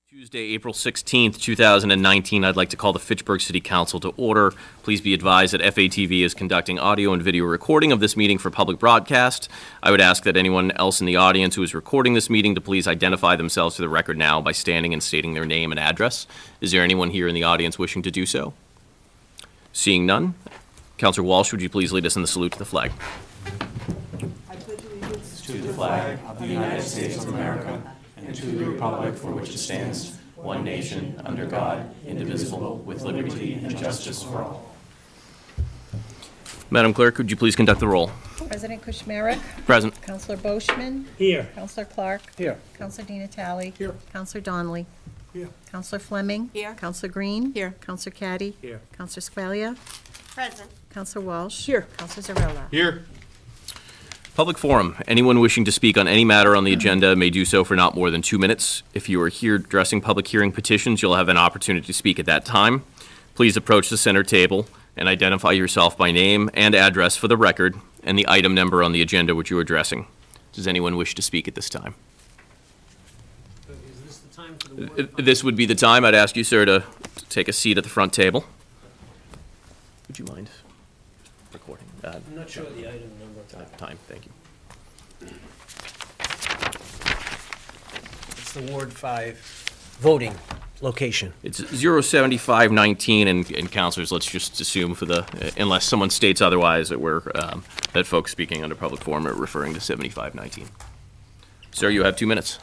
Tuesday, April 16th, 2019, I'd like to call the Fitchburg City Council to order. Please be advised that FATV is conducting audio and video recording of this meeting for public broadcast. I would ask that anyone else in the audience who is recording this meeting to please identify themselves to the record now by standing and stating their name and address. Is there anyone here in the audience wishing to do so? Seeing none, Councilor Walsh, would you please lead us in the salute to the flag? I pledge allegiance to the flag of the United States of America and to the republic for which it stands, one nation, under God, indivisible, with liberty and justice for all. Madam Clerk, would you please conduct the roll? President Kushmerek. Present. Councilor Boschman. Here. Councilor Clark. Here. Councilor Di Natale. Here. Councilor Donnelly. Here. Councilor Fleming. Here. Councilor Green. Here. Councilor Caddy. Here. Councilor Squalia. Present. Councilor Walsh. Here. Councilor Zarella. Here. Public forum. Anyone wishing to speak on any matter on the agenda may do so for not more than 2 minutes. If you are here addressing public hearing petitions, you'll have an opportunity to speak at that time. Please approach the center table and identify yourself by name and address for the record and the item number on the agenda which you are addressing. Does anyone wish to speak at this time? Is this the time for the word? This would be the time. I'd ask you, sir, to take a seat at the front table. Would you mind recording? I'm not sure the item number. Time, thank you. It's the Ward 5 voting location. It's 07519, and councilors, let's just assume for the, unless someone states otherwise, that we're, that folks speaking under public forum are referring to 7519. Sir, you have 2 minutes.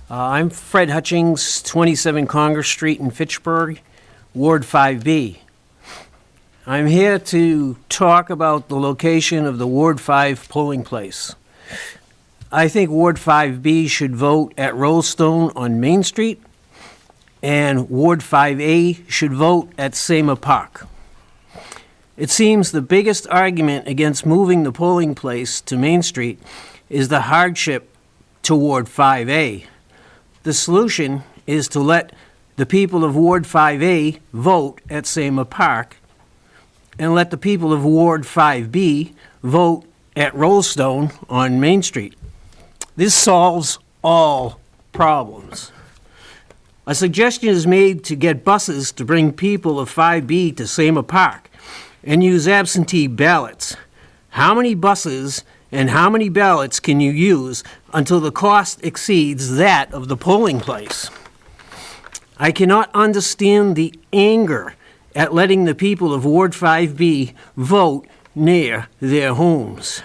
I'm Fred Hutchings, 27 Congress Street in Fitchburg, Ward 5B. I'm here to talk about the location of the Ward 5 polling place. I think Ward 5B should vote at Rollstone on Main Street, and Ward 5A should vote at Seymour Park. It seems the biggest argument against moving the polling place to Main Street is the hardship to Ward 5A. The solution is to let the people of Ward 5A vote at Seymour Park and let the people of Ward 5B vote at Rollstone on Main Street. This solves all problems. A suggestion is made to get buses to bring people of 5B to Seymour Park and use absentee ballots. How many buses and how many ballots can you use until the cost exceeds that of the polling place? I cannot understand the anger at letting the people of Ward 5B vote near their homes.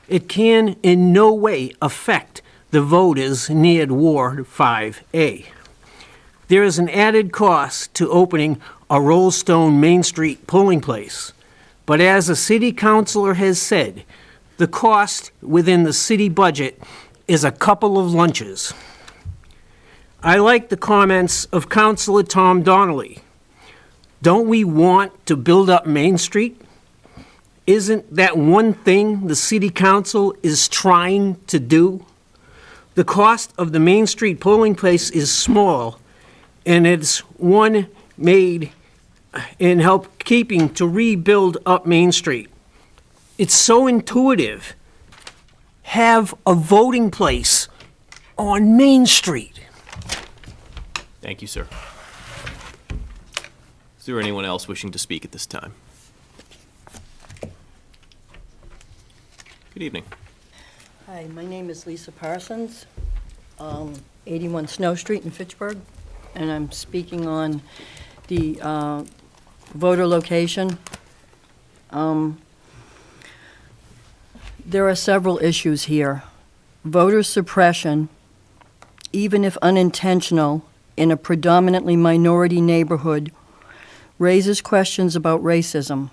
It can in no way affect the voters near Ward 5A. There is an added cost to opening a Rollstone Main Street polling place, but as a city councilor has said, the cost within the city budget is a couple of lunches. I like the comments of Councilor Tom Donnelly. Don't we want to build up Main Street? Isn't that one thing the city council is trying to do? The cost of the Main Street polling place is small, and it's one made in help keeping to rebuild up Main Street. It's so intuitive. Have a voting place on Main Street. Thank you, sir. Is there anyone else wishing to speak at this time? Good evening. Hi, my name is Lisa Parsons, 81 Snow Street in Fitchburg, and I'm speaking on the voter location. There are several issues here. Voter suppression, even if unintentional, in a predominantly minority neighborhood, raises questions about racism.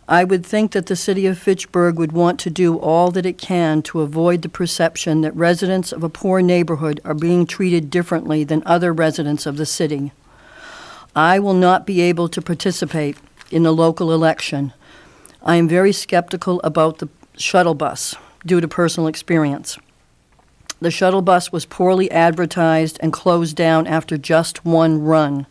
I would think that the city of Fitchburg would want to do all that it can to avoid the perception that residents of a poor neighborhood are being treated differently than other residents of the city. I will not be able to participate in the local election. I am very skeptical about the shuttle bus due to personal experience. The shuttle bus was poorly advertised and closed down after just one run.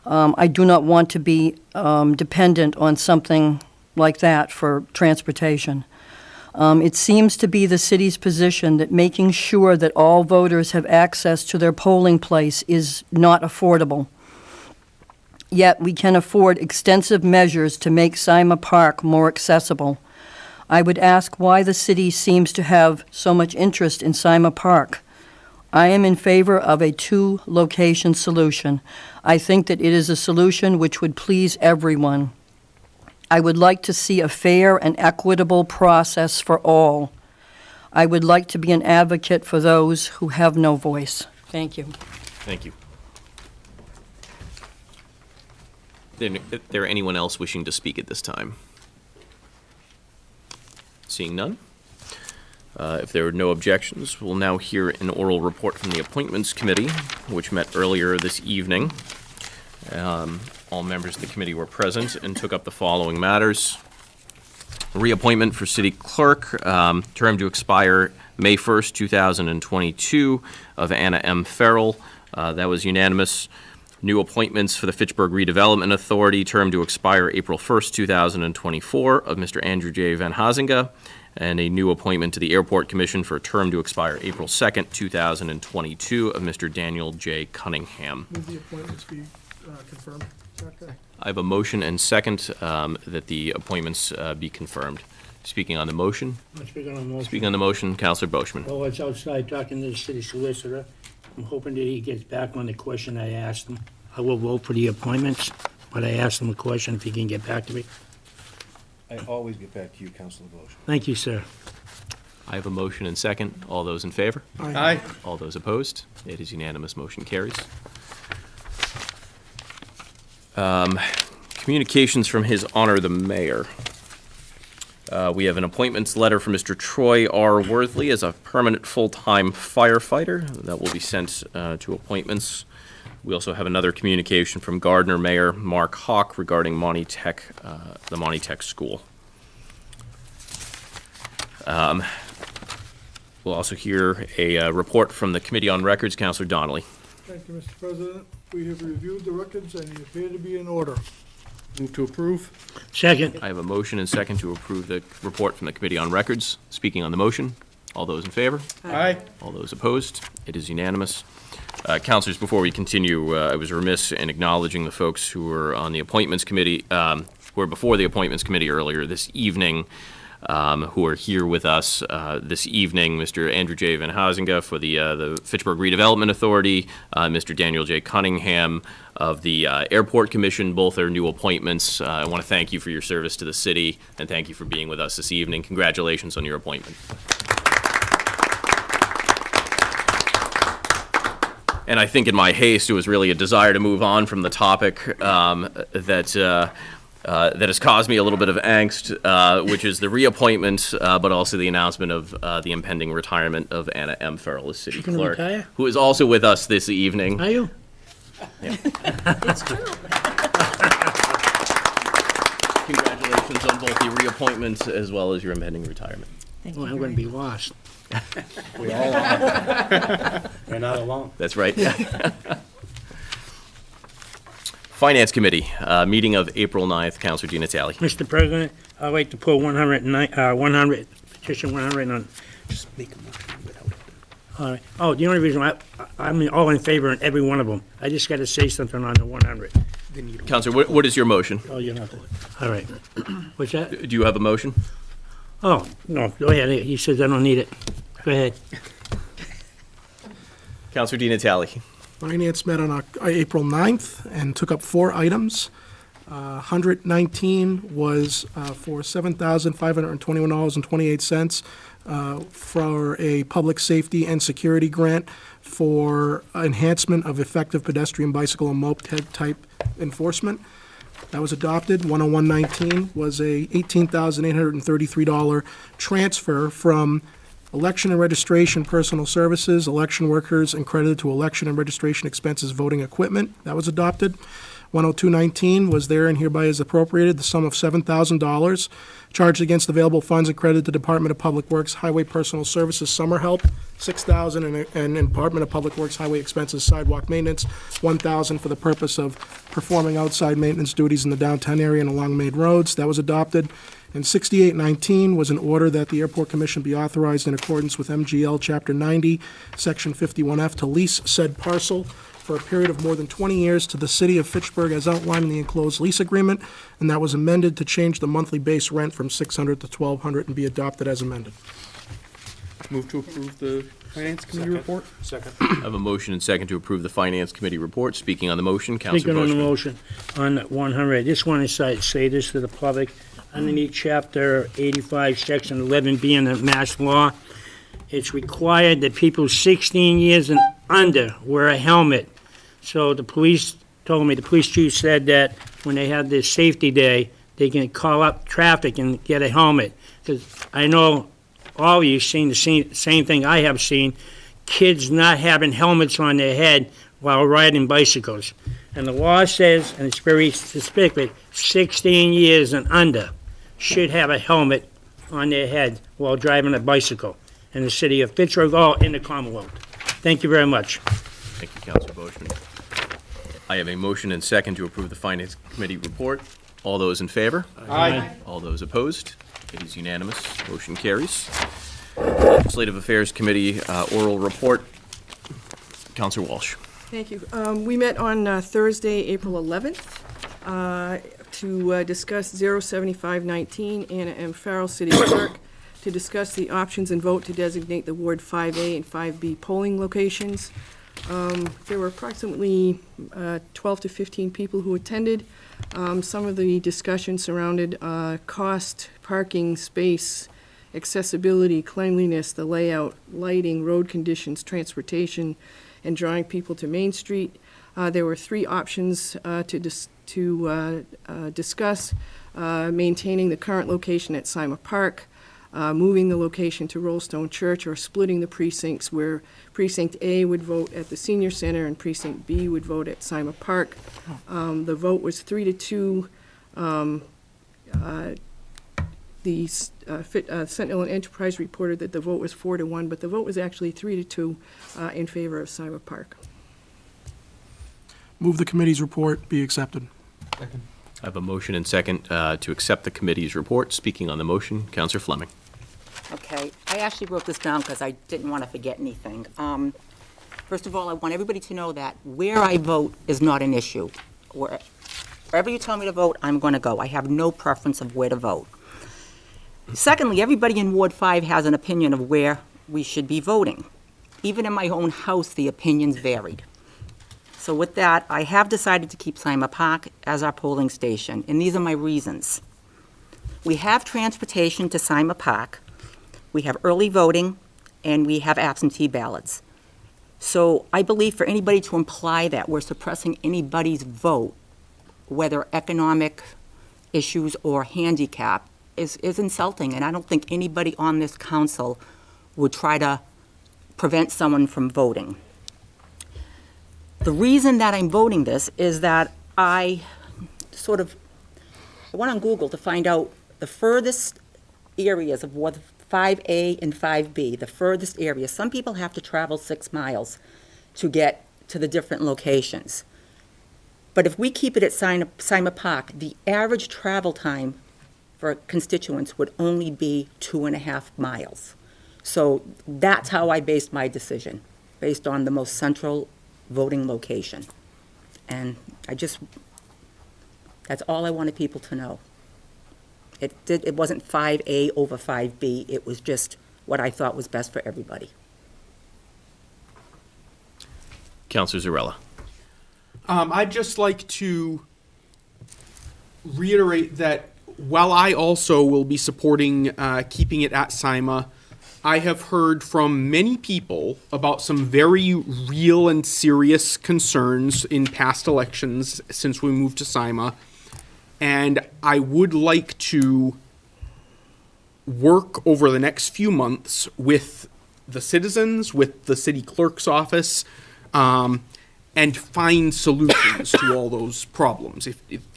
I do not want to be dependent on something like that for transportation. It seems to be the city's position that making sure that all voters have access to their polling place is not affordable. Yet we can afford extensive measures to make Sima Park more accessible. I would ask why the city seems to have so much interest in Sima Park. I am in favor of a two-location solution. I think that it is a solution which would please everyone. I would like to see a fair and equitable process for all. I would like to be an advocate for those who have no voice. Thank you. Thank you. Is there anyone else wishing to speak at this time? Seeing none? If there are no objections, we'll now hear an oral report from the Appointments Committee, which met earlier this evening. All members of the committee were present and took up the following matters. Reappointment for city clerk, term to expire May 1st, 2022, of Anna M. Farrell. That was unanimous. New appointments for the Fitchburg Redevelopment Authority, term to expire April 1st, 2024, of Mr. Andrew J. Van Hazinga, and a new appointment to the Airport Commission for a term to expire April 2nd, 2022, of Mr. Daniel J. Cunningham. Move the appointments be confirmed. I have a motion and second that the appointments be confirmed. Speaking on the motion, Speaking on the motion. Speaking on the motion, Councilor Boschman. Well, I was outside talking to the city solicitor. I'm hoping that he gets back on the question I asked him. I will vote for the appointments, but I asked him a question if he can get back to me. I always get back to you, Councilor Bosch. Thank you, sir. I have a motion and second. All those in favor? Aye. All those opposed? It is unanimous. Motion carries. Communications from His Honor the Mayor. We have an appointments letter from Mr. Troy R. Worthley as a permanent full-time firefighter. That will be sent to appointments. We also have another communication from Gardner Mayor Mark Hawk regarding Monty Tech, the Monty Tech School. We'll also hear a report from the Committee on Records. Councilor Donnelly. Thank you, Mr. President. We have reviewed the records and they appear to be in order. Move to approve. Second. I have a motion and second to approve the report from the Committee on Records. Speaking on the motion, all those in favor? Aye. All those opposed? It is unanimous. Councilors, before we continue, I was remiss in acknowledging the folks who were on the Appointments Committee, who were before the Appointments Committee earlier this evening, who are here with us this evening. Mr. Andrew J. Van Hazinga for the Fitchburg Redevelopment Authority, Mr. Daniel J. Cunningham of the Airport Commission. Both are new appointments. I want to thank you for your service to the city, and thank you for being with us this evening. Congratulations on your appointment. And I think in my haste, it was really a desire to move on from the topic that has caused me a little bit of angst, which is the reappointment, but also the announcement of the impending retirement of Anna M. Farrell as city She's gonna clerk, retire? who is also with us this evening. Are you? It's true. Congratulations on both the reappointment as well as your impending retirement. Thank Oh, you I'm very going to be lost. We all are. You're not alone. That's right. Finance Committee, meeting of April 9th. Councilor Di Natale. Mr. President, I'd like to put 100, petition 100 on. Just make a motion without it. All right. Oh, the only reason I'm all in favor on every one of them. I just got to say something on the 100. Then you don't. Councilor, what is your motion? Oh, you don't. All right. What's that? Do you have a motion? Oh, no, go ahead. He says I don't need it. Go ahead. Councilor Di Natale. Finance met on April 9th and took up 4 items. 119 was for $7,521.28 for a public safety and security grant for enhancement of effective pedestrian, bicycle, and moped type enforcement. That was adopted. 10119 was a $18,833 transfer from election and registration personal services, election workers, and credited to election and registration expenses voting equipment. That was adopted. 10219 was there and hereby is appropriated, the sum of $7,000 charged against available funds and credited to Department of Public Works Highway Personal Services Summer Help, $6,000, and Department of Public Works Highway Expenses Sidewalk Maintenance, $1,000 for the purpose of performing outside maintenance duties in the downtown area and along main roads. That was adopted. And 6819 was an order that the Airport Commission be authorized in accordance with MGL Chapter 90, Section 51F, to lease said parcel for a period of more than 20 years to the city of Fitchburg as outlined in the enclosed lease agreement, and that was amended to change the monthly base rent from $600 to $1,200 and be adopted as amended. Move to approve the Finance Committee report? Second. I have a motion and second to approve the Finance Committee report. Speaking on the motion, Counselor Speaking on the Bushman. motion, on 100, I just want to say this to the public. Underneath Chapter 85, Section 11B in the Mass Law, it's required that people 16 years and under wear a helmet. So the police told me, the police chief said that when they have this safety day, they can call up traffic and get a helmet. Because I know all of you seen the same thing I have seen, kids not having helmets on their head while riding bicycles. And the law says, and it's very specific, 16 years and under should have a helmet on their head while driving a bicycle in the city of Fitchburg or in the Commonwealth. Thank you very much. Thank you, Counselor Bushman. I have a motion and second to approve the Finance Committee report. All those in favor? Aye. All those opposed? It is unanimous. Motion carries. Legislative Affairs Committee oral report. Counselor Walsh. Thank you. We met on Thursday, April 11th, to discuss 07519 Anna M. Farrell, City Clerk, to discuss the options and vote to designate the Ward 5A and 5B polling locations. There were approximately 12 to 15 people who attended. Some of the discussion surrounded cost, parking, space, accessibility, cleanliness, the layout, lighting, road conditions, transportation, and drawing people to Main Street. There were three options to discuss: maintaining the current location at Sima Park, moving the location to Rollstone Church, or splitting the precincts where Precinct A would vote at the Senior Center and Precinct B would vote at Sima Park. The vote was 3-2. The Sentinel and Enterprise reported that the vote was 4-1, but the vote was actually 3-2 in favor of Sima Park. Move the committee's report be accepted. I have a motion and second to accept the committee's report. Speaking on the motion, Counselor Fleming. Okay, I actually wrote this down because I didn't want to forget anything. First of all, I want everybody to know that where I vote is not an issue. Wherever you tell me to vote, I'm going to go. I have no preference of where to vote. Secondly, everybody in Ward 5 has an opinion of where we should be voting. Even in my own house, the opinions varied. So with that, I have decided to keep Sima Park as our polling station, and these are my reasons. We have transportation to Sima Park, we have early voting, and we have absentee ballots. So I believe for anybody to imply that we're suppressing anybody's vote, whether economic issues or handicap, is insulting, and I don't think anybody on this council would try to prevent someone from voting. The reason that I'm voting this is that I went on Google to find out the furthest areas of Ward 5A and 5B, the furthest areas. Some people have to travel 6 miles to get to the different locations. But if we keep it at Sima Park, the average travel time for constituents would only be 2.5 miles. So that's how I based my decision, based on the most central voting location. And that's all I wanted people to know. It wasn't 5A over 5B, it was just what I thought was best for everybody. Counselor Zarella. I'd just like to reiterate that while I also will be supporting keeping it at Sima, I have heard from many people about some very real and serious concerns in past elections since we moved to Sima, and I would like to work over the next few months with the citizens, with the city clerk's office, and find solutions to all those problems.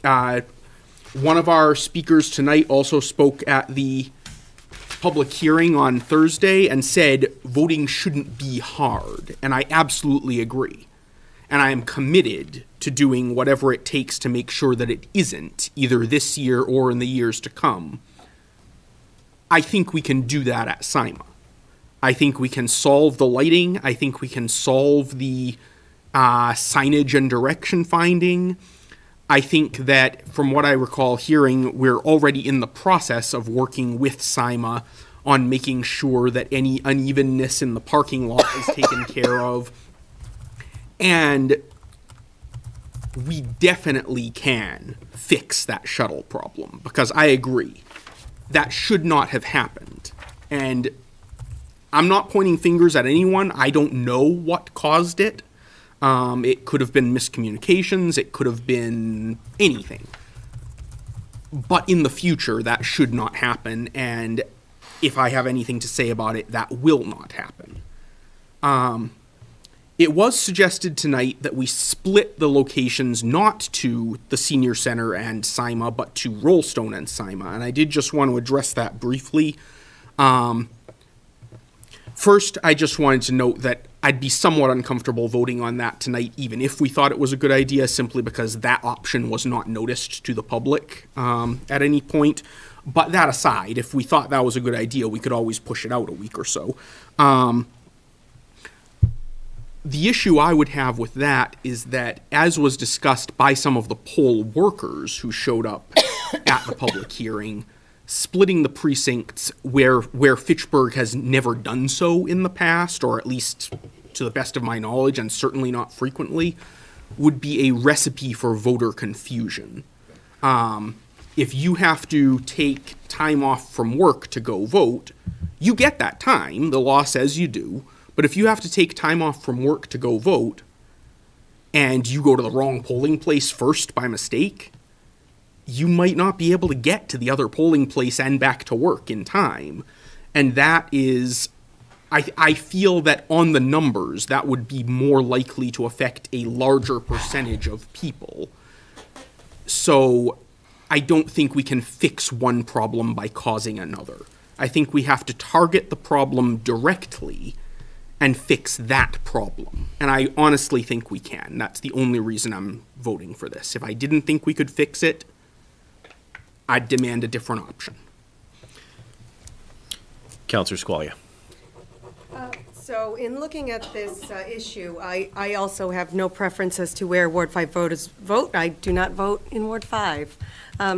One of our speakers tonight also spoke at the public hearing on Thursday and said voting shouldn't be hard, and I absolutely agree. And I am committed to doing whatever it takes to make sure that it isn't, either this year or in the years to come. I think we can do that at SIMA. I think we can solve the lighting. I think we can solve the signage and direction finding. I think that, from what I recall hearing, we're already in the process of working with SIMA on making sure that any unevenness in the parking lot is taken care of. And we definitely can fix that shuttle problem, because I agree, that should not have happened. And I'm not pointing fingers at anyone. I don't know what caused it. It could have been miscommunications. It could have been anything. But in the future, that should not happen. And if I have anything to say about it, that will not happen. It was suggested tonight that we split the locations not to the Senior Center and SIMA, but to Rollstone and SIMA. And I did just want to address that briefly. First, I just wanted to note that I'd be somewhat uncomfortable voting on that tonight, even if we thought it was a good idea, simply because that option was not noticed to the public at any point. But that aside, if we thought that was a good idea, we could always push it out a week or so. The issue I would have with that is that, as was discussed by some of the poll workers who showed up at the public hearing, splitting the precincts where Fitchburg has never done so in the past, or at least to the best of my knowledge, and certainly not frequently, would be a recipe for voter confusion. If you have to take time off from work to go vote, you get that time. The law says you do. But if you have to take time off from work to go vote, and you go to the wrong polling place first by mistake, you might not be able to get to the other polling place and back to work in time. And that is, I feel that on the numbers, that would be more likely to affect a larger percentage of people. So I don't think we can fix one problem by causing another. I think we have to target the problem directly and fix that problem. And I honestly think we can. That's the only reason I'm voting for this. If I didn't think we could fix it, I'd demand a different option. Counselor Squalia. So in looking at this issue, I also have no preference as to where Ward 5 voters vote. I do not vote in Ward 5.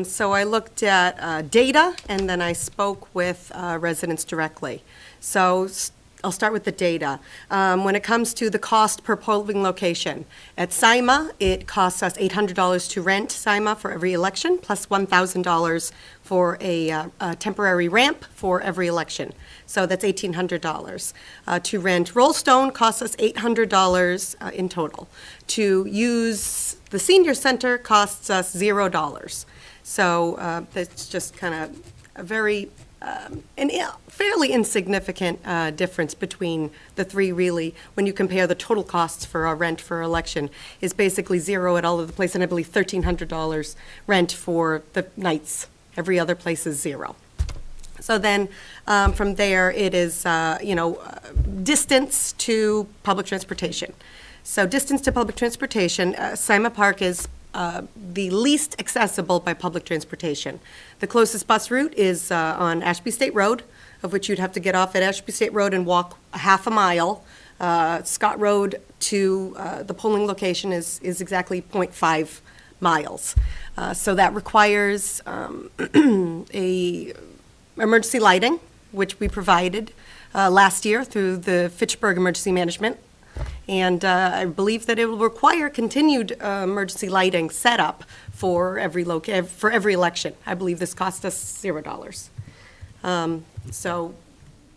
So I looked at data, and then I spoke with residents directly. So I'll start with the data. When it comes to the cost per polling location, at SIMA, it costs us $800 to rent SIMA for every election, plus $1,000 for a temporary ramp for every election. So that's $1,800. To rent Rollstone costs us $800 in total. To use the senior center costs us $0. So that's just kind of a very fairly insignificant difference between the three, really, when you compare the total costs for our rent for election is basically zero at all of the places, and I believe $1,300 rent for the nights. Every other place is zero. So then, from there, it is, distance to public transportation. So distance to public transportation, SIMA Park is the least accessible by public transportation. The closest bus route is on Ashby State Road, of which you'd have to get off at Ashby State Road and walk a half a mile. Scott Road to the polling location is exactly 0.5 miles. So that requires a emergency lighting, which we provided last year through the Fitchburg Emergency Management. And I believe that it will require continued emergency lighting setup for every election. I believe this cost us $0. So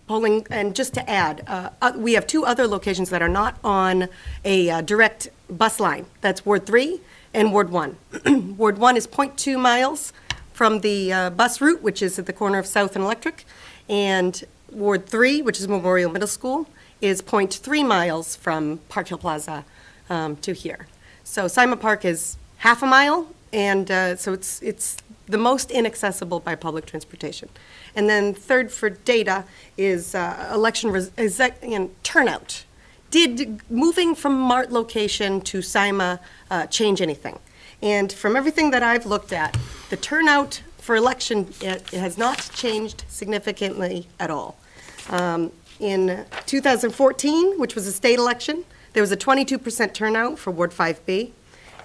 polling, and just to add, we have two other locations that are not on a direct bus line. That's Ward 3 and Ward 1. Ward 1 is 0.2 miles from the bus route, which is at the corner of South and Electric, and Ward 3, which is Memorial Middle School, is 0.3 miles from Park Hill Plaza to here. So SIMA Park is half a mile, and so it's the most inaccessible by public transportation. And then third for data is election turnout. Did moving from MART location to SIMA change anything? And from everything that I've looked at, the turnout for election, it has not changed significantly at all. In 2014, which was a state election, there was a 22% turnout for Ward 5B.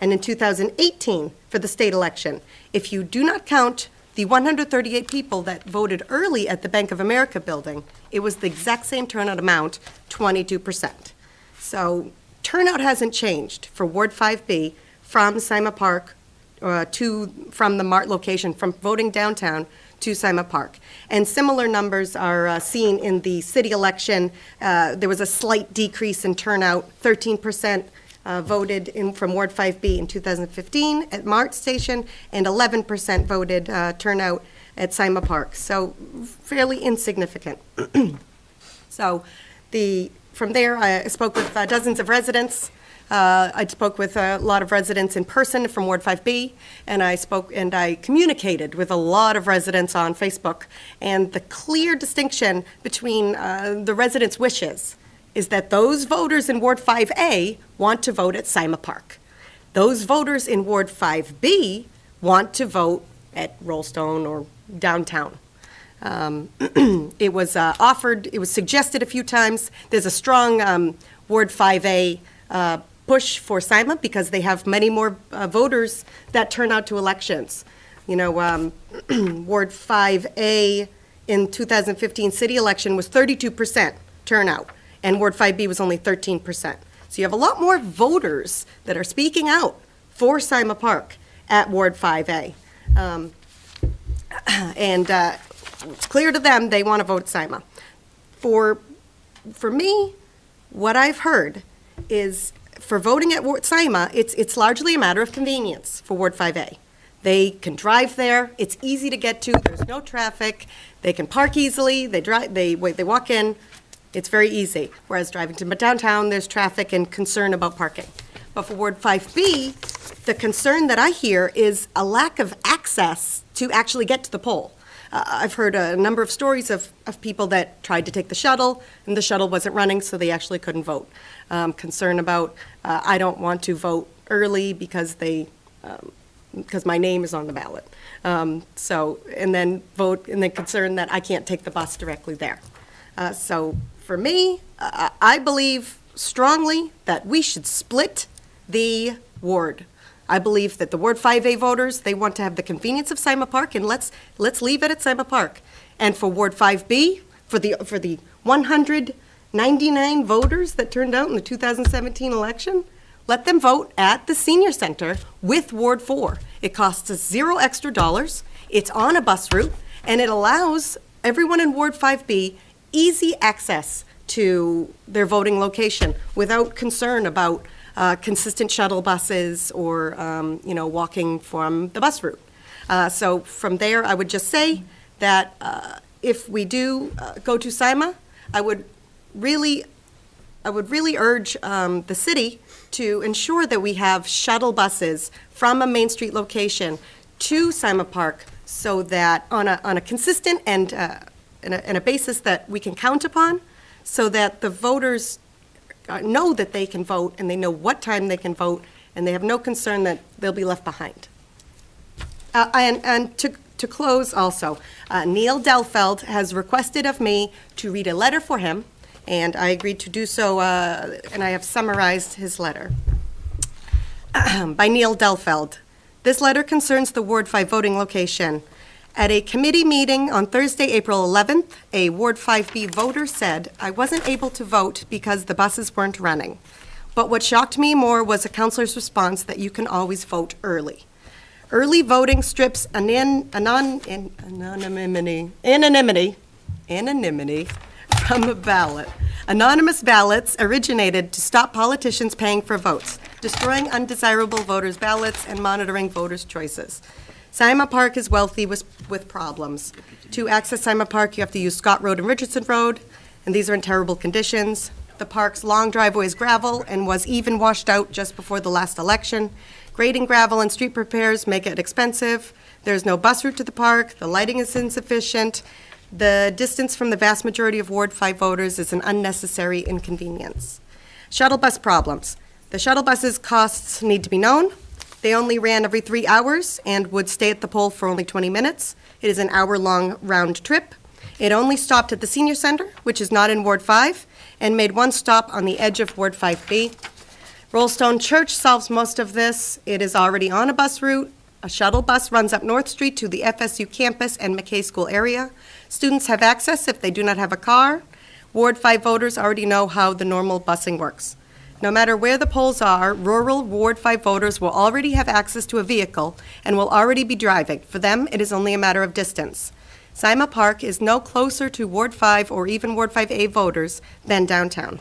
And in 2018, for the state election, if you do not count the 138 people that voted early at the Bank of America building, it was the exact same turnout amount, 22%. So turnout hasn't changed for Ward 5B from Sima Park from the Mart location, from voting downtown to Sima Park. And similar numbers are seen in the city election. There was a slight decrease in turnout, 13% voted from Ward 5B in 2015 at Mart Station, and 11% voted turnout at Sima Park. So fairly insignificant. So from there, I spoke with dozens of residents. I spoke with a lot of residents in person from Ward 5B, and I communicated with a lot of residents on Facebook. And the clear distinction between the residents' wishes is that those voters in Ward 5A want to vote at Sima Park. Those voters in Ward 5B want to vote at Rollstone or downtown. It was offered, it was suggested a few times. There's a strong Ward 5A push for Sima because they have many more voters that turn out to elections. You know, Ward 5A in 2015 city election was 32% turnout, and Ward 5B was only 13%. So you have a lot more voters that are speaking out for Sima Park at Ward 5A. And it's clear to them they want to vote Sima. For me, what I've heard is for voting at Ward Sima, it's largely a matter of convenience for Ward 5A. They can drive there. It's easy to get to. There's no traffic. They can park easily. They walk in. It's very easy. Whereas driving to downtown, there's traffic and concern about parking. But for Ward 5B, the concern that I hear is a lack of access to actually get to the poll. I've heard a number of stories of people that tried to take the shuttle, and the shuttle wasn't running, so they actually couldn't vote. Concern about, I don't want to vote early because my name is on the ballot. And then concern that I can't take the bus directly there. So for me, I believe strongly that we should split the ward. I believe that the Ward 5A voters, they want to have the convenience of Sima Park, and let's leave it at Sima Park. And for Ward 5B, for the 199 voters that turned out in the 2017 election, let them vote at the senior center with Ward 4. It costs us $0 extra. It's on a bus route, and it allows everyone in Ward 5B easy access to their voting location without concern about consistent shuttle buses or, walking from the bus route. So from there, I would just say that if we do go to Sima, I would really urge the city to ensure that we have shuttle buses from a Main Street location to Sima Park so that on a consistent and in a basis that we can count upon, so that the voters know that they can vote and they know what time they can vote, and they have no concern that they'll be left behind. And to close also, Neil Delfeld has requested of me to read a letter for him, and I agreed to do so, and I have summarized his letter. By Neil Delfeld. This letter concerns the Ward 5 voting location. At a committee meeting on Thursday, April 11th, a Ward 5B voter said, "I wasn't able to vote because the buses weren't running. But what shocked me more was a counselor's response that you can always vote early. Early voting strips anonymity from the ballot. Anonymous ballots originated to stop politicians paying for votes, destroying undesirable voters' ballots, and monitoring voters' choices. Sima Park is wealthy with problems. To access Sima Park, you have to use Scott Road and Richardson Road, and these are in terrible conditions. The park's long driveway is gravel and was even washed out just before the last election. Grading gravel and street repairs make it expensive. There's no bus route to the park. The lighting is insufficient. The distance from the vast majority of Ward 5 voters is an unnecessary inconvenience. Shuttle bus problems. The shuttle buses' costs need to be known. They only ran every 3 hours and would stay at the poll for only 20 minutes. It is an hour-long round trip. It only stopped at the senior center, which is not in Ward 5, and made one stop on the edge of Ward 5B. Rollstone Church solves most of this. It is already on a bus route. A shuttle bus runs up North Street to the FSU campus and McKay School area. Students have access if they do not have a car. Ward 5 voters already know how the normal busing works. No matter where the polls are, rural Ward 5 voters will already have access to a vehicle and will already be driving. For them, it is only a matter of distance. Sima Park is no closer to Ward 5 or even Ward 5A voters than downtown.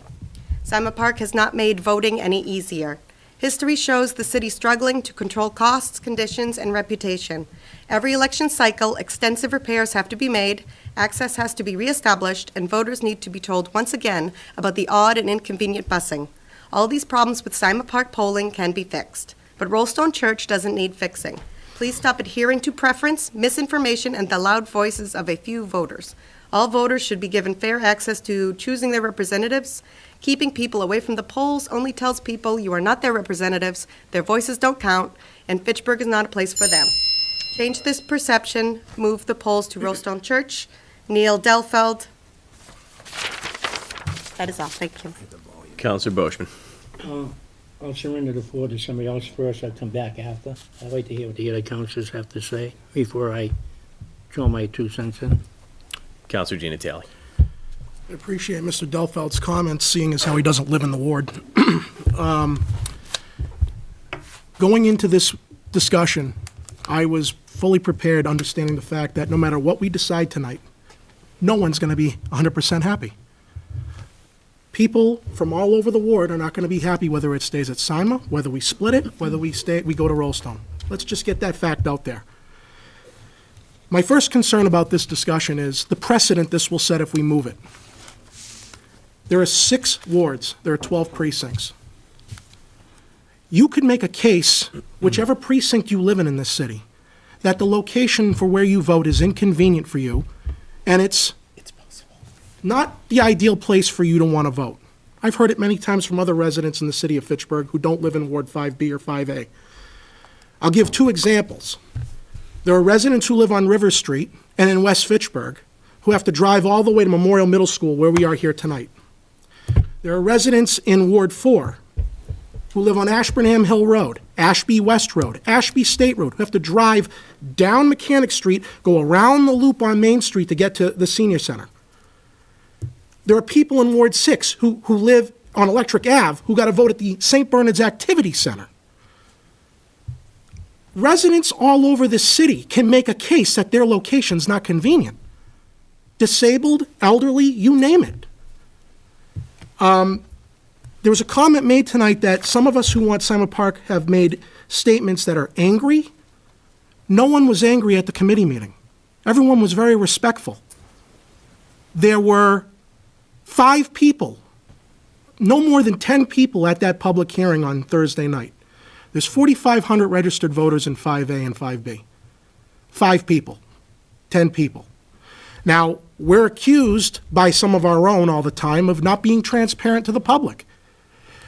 Sima Park has not made voting any easier. History shows the city struggling to control costs, conditions, and reputation. Every election cycle, extensive repairs have to be made, access has to be reestablished, and voters need to be told once again about the odd and inconvenient busing. All these problems with Sima Park polling can be fixed, but Rollstone Church doesn't need fixing. Please stop adhering to preference, misinformation, and the loud voices of a few voters. All voters should be given fair access to choosing their representatives. Keeping people away from the polls only tells people you are not their representatives, their voices don't count, and Fitchburg is not a place for them. Change this perception, move the polls to Rollstone Church. Neil Delfeld. That is all, thank you. Counselor Boishman. I'll surrender the floor to somebody else first. I'll come back after. I'd like to hear what the other councilors have to say before I throw my 2 cents in. Counselor Gianatelli. I appreciate Mr. Delfeld's comments, seeing as how he doesn't live in the ward. Going into this discussion, I was fully prepared, understanding the fact that no matter what we decide tonight, no one's going to be 100% happy. People from all over the ward are not going to be happy whether it stays at Sima, whether we split it, whether we go to Rollstone. Let's just get that fact out there. My first concern about this discussion is the precedent this will set if we move it. There are 6 wards. There are 12 precincts. You could make a case, whichever precinct you live in this city, that the location for where you vote is inconvenient for you, and it's not the ideal place for you to want to vote. I've heard it many times from other residents in the city of Fitchburg who don't live in Ward 5B or 5A. I'll give 2 examples. There are residents who live on River Street and in West Fitchburg who have to drive all the way to Memorial Middle School, where we are here tonight. There are residents in Ward 4 who live on Ashburnham Hill Road, Ashby West Road, Ashby State Road, who have to drive down Mechanic Street, go around the loop on Main Street to get to the senior center. There are people in Ward 6 who live on Electric Ave who got to vote at the St. Bernard's Activity Center. Residents all over the city can make a case that their location's not convenient. Disabled, elderly, you name it. There was a comment made tonight that some of us who want Sima Park have made statements that are angry. No one was angry at the committee meeting. Everyone was very respectful. There were 5 people, no more than 10 people at that public hearing on Thursday night. There's 4,500 registered voters in 5A and 5B. 5 people, 10 people. Now, we're accused by some of our own all the time of not being transparent to the public.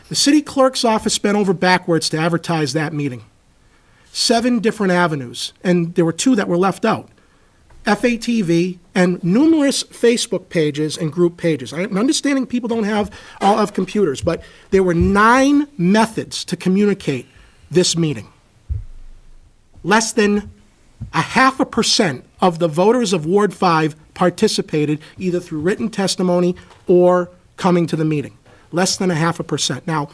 The city clerk's office bent over backwards to advertise that meeting. 7 different avenues, and there were 2 that were left out. FATV, and numerous Facebook pages and group pages. I'm understanding people don't have all of computers, but there were 9 methods to communicate this meeting. Less than 0.5% of the voters of Ward 5 participated either through written testimony or coming to the meeting. Less than 0.5%. Now,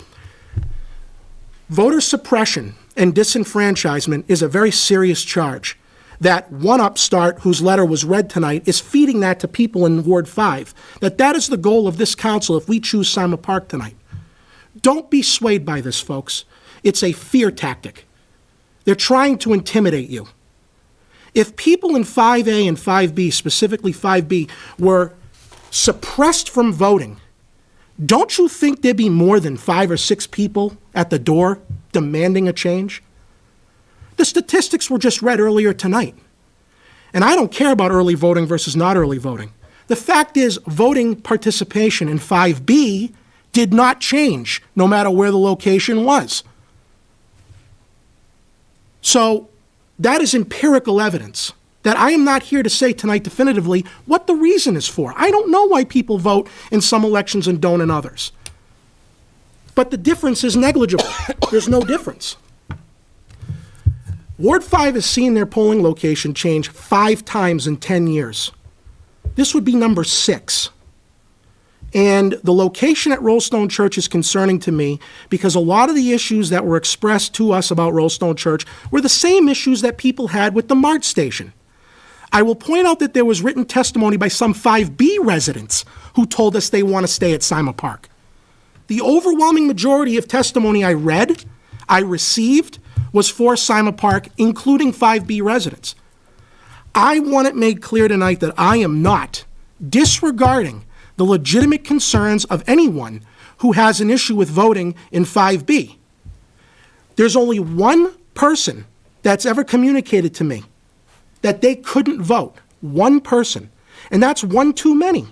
voter suppression and disenfranchisement is a very serious charge. That one upstart whose letter was read tonight is feeding that to people in Ward 5, that is the goal of this council if we choose Sima Park tonight. Don't be swayed by this, folks. It's a fear tactic. They're trying to intimidate you. If people in 5A and 5B, specifically 5B, were suppressed from voting, don't you think there'd be more than 5 or 6 people at the door demanding a change? The statistics were just read earlier tonight. And I don't care about early voting versus not early voting. The fact is, voting participation in 5B did not change, no matter where the location was. So that is empirical evidence that I am not here to say tonight definitively what the reason is for. I don't know why people vote in some elections and don't in others. But the difference is negligible. There's no difference. Ward 5 has seen their polling location change 5 times in 10 years. This would be number 6. And the location at Rollstone Church is concerning to me because a lot of the issues that were expressed to us about Rollstone Church were the same issues that people had with the MART station. I will point out that there was written testimony by some 5B residents who told us they want to stay at Sima Park. The overwhelming majority of testimony I read, I received, was for Sima Park, including 5B residents. I want it made clear tonight that I am not disregarding the legitimate concerns of anyone who has an issue with voting in 5B. There's only one person that's ever communicated to me that they couldn't vote. One person. And that's one too many.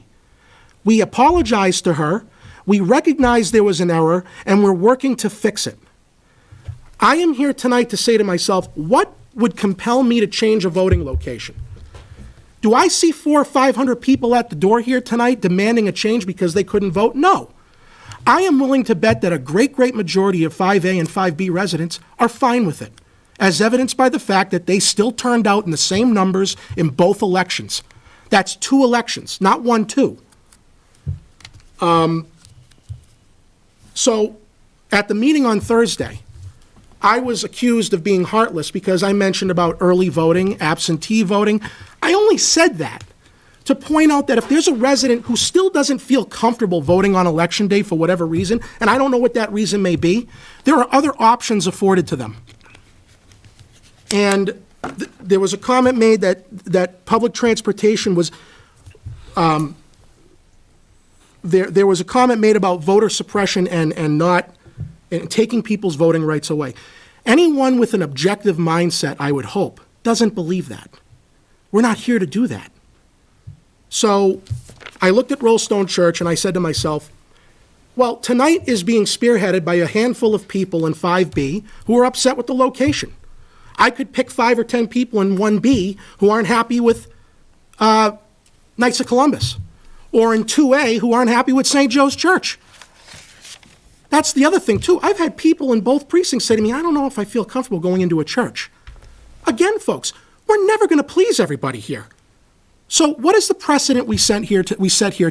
We apologized to her, we recognized there was an error, and we're working to fix it. I am here tonight to say to myself, what would compel me to change a voting location? Do I see 400 or 500 people at the door here tonight demanding a change because they couldn't vote? No. I am willing to bet that a great majority of 5A and 5B residents are fine with it, as evidenced by the fact that they still turned out in the same numbers in both elections. That's 2 elections, not 1, 2. So at the meeting on Thursday, I was accused of being heartless because I mentioned about early voting, absentee voting. I only said that to point out that if there's a resident who still doesn't feel comfortable voting on Election Day for whatever reason, and I don't know what that reason may be, there are other options afforded to them. And there was a comment made that public transportation was, there was a comment made about voter suppression and taking people's voting rights away. Anyone with an objective mindset, I would hope, doesn't believe that. We're not here to do that. So I looked at Rollstone Church and I said to myself, well, tonight is being spearheaded by a handful of people in 5B who are upset with the location. I could pick 5 or 10 people in 1B who aren't happy with Knights of Columbus, or in 2A who aren't happy with St. Joe's Church. That's the other thing, too. I've had people in both precincts say to me, I don't know if I feel comfortable going into a church. Again, folks, we're never going to please everybody here. So what is the precedent we set here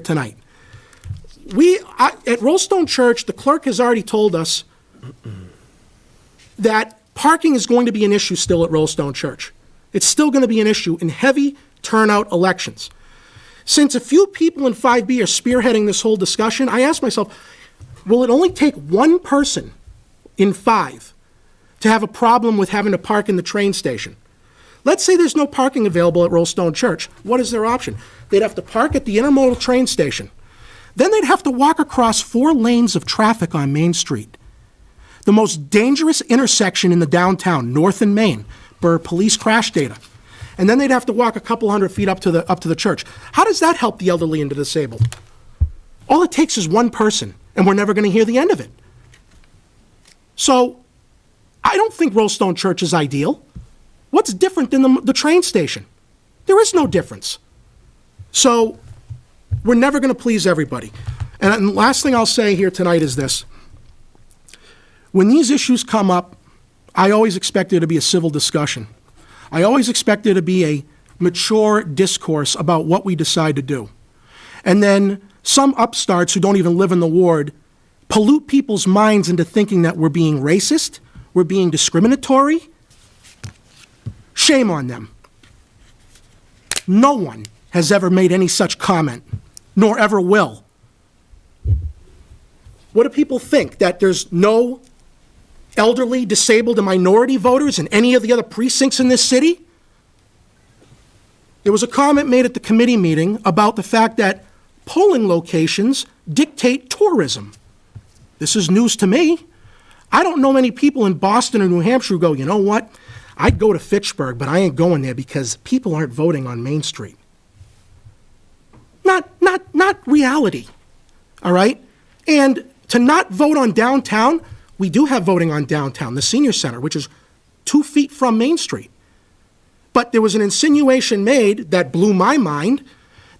tonight? At Rollstone Church, the clerk has already told us that parking is going to be an issue still at Rollstone Church. It's still going to be an issue in heavy turnout elections. Since a few people in 5B are spearheading this whole discussion, I asked myself, will it only take one person in 5 to have a problem with having to park in the train station? Let's say there's no parking available at Rollstone Church. What is their option? They'd have to park at the intermodal train station. Then they'd have to walk across 4 lanes of traffic on Main Street, the most dangerous intersection in the downtown, North and Main, per police crash data. And then they'd have to walk a couple hundred feet up to the church. How does that help the elderly and the disabled? All it takes is one person, and we're never going to hear the end of it. So I don't think Rollstone Church is ideal. What's different than the train station? There is no difference. So we're never going to please everybody. And the last thing I'll say here tonight is this. When these issues come up, I always expect there to be a civil discussion. I always expect there to be a mature discourse about what we decide to do. And then some upstarts who don't even live in the ward pollute people's minds into thinking that we're being racist, we're being discriminatory. Shame on them. No one has ever made any such comment, nor ever will. What do people think? That there's no elderly, disabled, and minority voters in any of the other precincts in this city? There was a comment made at the committee meeting about the fact that polling locations dictate tourism. This is news to me. I don't know many people in Boston or New Hampshire who go, you know what? I'd go to Fitchburg, but I ain't going there because people aren't voting on Main Street. Not reality, all right? And to not vote on downtown, we do have voting on downtown, the senior center, which is 2 feet from Main Street. But there was an insinuation made that blew my mind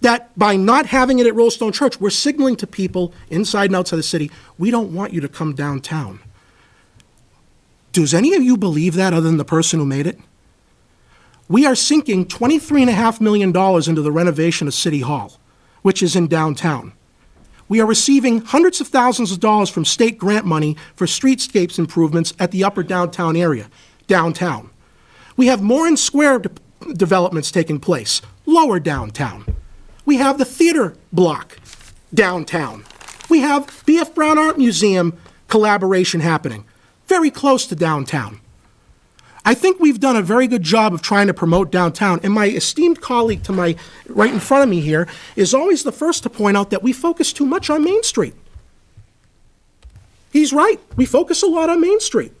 that by not having it at Rollstone Church, we're signaling to people inside and outside the city, we don't want you to come downtown. Does any of you believe that other than the person who made it? We are sinking $23.5 million into the renovation of City Hall, which is in downtown. We are receiving hundreds of thousands of dollars from state grant money for streetscapes improvements at the upper downtown area, downtown. We have Morin Square developments taking place, lower downtown. We have the theater block downtown. We have B.F. Brown Art Museum collaboration happening, very close to downtown. I think we've done a very good job of trying to promote downtown, and my esteemed colleague to my right in front of me here is always the first to point out that we focus too much on Main Street. He's right. We focus a lot on Main Street.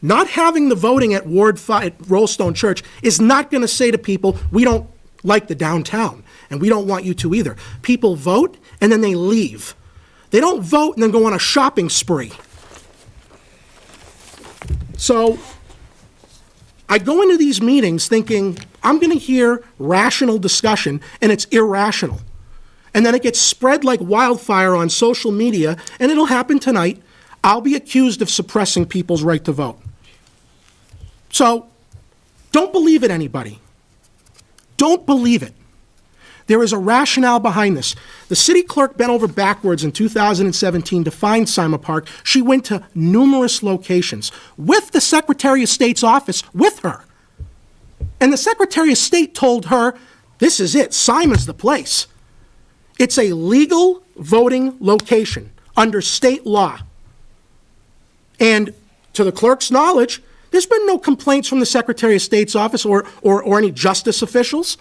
Not having the voting at Ward 5 at Rollstone Church is not going to say to people, we don't like the downtown, and we don't want you to either. People vote, and then they leave. They don't vote and then go on a shopping spree. So I go into these meetings thinking, I'm going to hear rational discussion, and it's irrational. And then it gets spread like wildfire on social media, and it'll happen tonight. I'll be accused of suppressing people's right to vote. So don't believe it, anybody. Don't believe it. There is a rationale behind this. The city clerk bent over backwards in 2017 to find Sima Park. She went to numerous locations with the Secretary of State's office with her. And the Secretary of State told her, this is it, Sima's the place. It's a legal voting location under state law. And to the clerk's knowledge, there's been no complaints from the Secretary of State's office or any justice officials.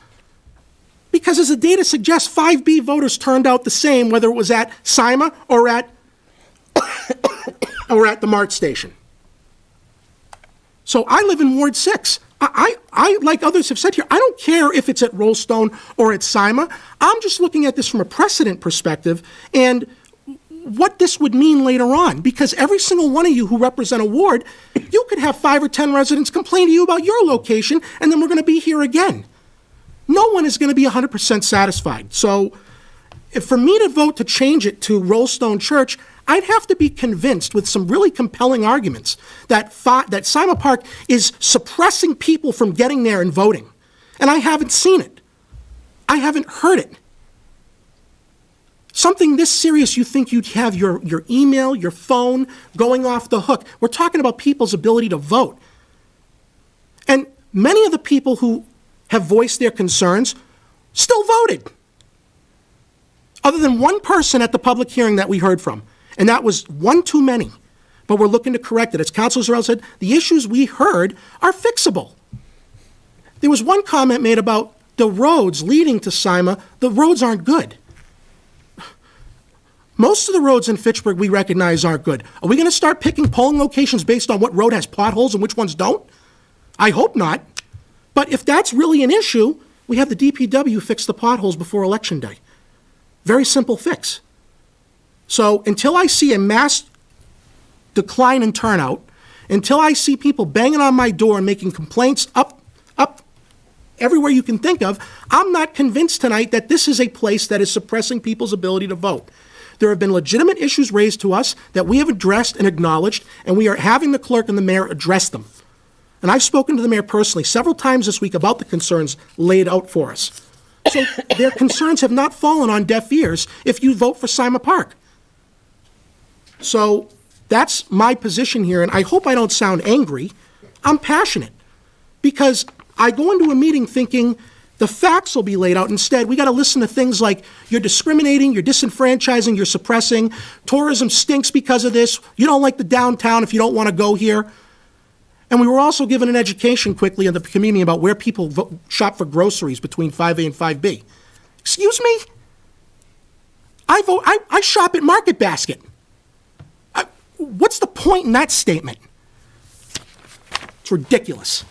Because as the data suggests, 5B voters turned out the same, whether it was at Sima or at the MART station. So I live in Ward 6. I, like others have said here, I don't care if it's at Rollstone or at Sima. I'm just looking at this from a precedent perspective and what this would mean later on. Because every single one of you who represent a ward, you could have 5 or 10 residents complain to you about your location, and then we're going to be here again. No one is going to be 100% satisfied. So if for me to vote to change it to Rollstone Church, I'd have to be convinced with some really compelling arguments that Sima Park is suppressing people from getting there and voting. And I haven't seen it. I haven't heard it. Something this serious, you think you'd have your email, your phone going off the hook. We're talking about people's ability to vote. And many of the people who have voiced their concerns still voted. Other than one person at the public hearing that we heard from, and that was one too many. But we're looking to correct it. As Councilor Zarrell said, the issues we heard are fixable. There was one comment made about the roads leading to Sima. The roads aren't good. Most of the roads in Fitchburg we recognize aren't good. Are we going to start picking polling locations based on what road has potholes and which ones don't? I hope not. But if that's really an issue, we have the DPW fix the potholes before Election Day. Very simple fix. So until I see a mass decline in turnout, until I see people banging on my door and making complaints up everywhere you can think of, I'm not convinced tonight that this is a place that is suppressing people's ability to vote. There have been legitimate issues raised to us that we have addressed and acknowledged, and we are having the clerk and the mayor address them. And I've spoken to the mayor personally several times this week about the concerns laid out for us. So their concerns have not fallen on deaf ears if you vote for Sima Park. So that's my position here, and I hope I don't sound angry. I'm passionate because I go into a meeting thinking the facts will be laid out. Instead, we got to listen to things like you're discriminating, you're disenfranchising, you're suppressing, tourism stinks because of this, you don't like the downtown if you don't want to go here. And we were also given an education quickly in the community about where people shop for groceries between 5A and 5B. Excuse me? I shop at Market Basket. What's the point in that statement? It's ridiculous.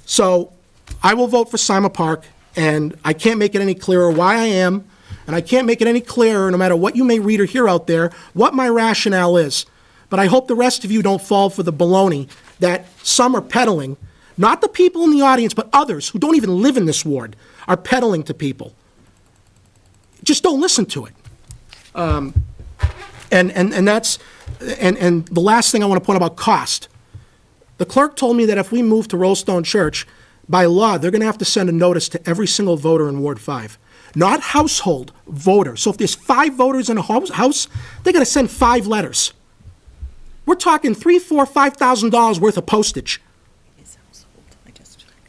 So I will vote for Sima Park, and I can't make it any clearer why I am, and I can't make it any clearer, no matter what you may read or hear out there, what my rationale is. But I hope the rest of you don't fall for the baloney that some are peddling. Not the people in the audience, but others who don't even live in this ward are peddling to people. Just don't listen to it. And the last thing I want to point about cost. The clerk told me that if we move to Rollstone Church, by law, they're going to have to send a notice to every single voter in Ward 5. Not household voter. So if there's 5 voters in a house, they're going to send 5 letters. We're talking $3,000, $4,000, $5,000 worth of postage.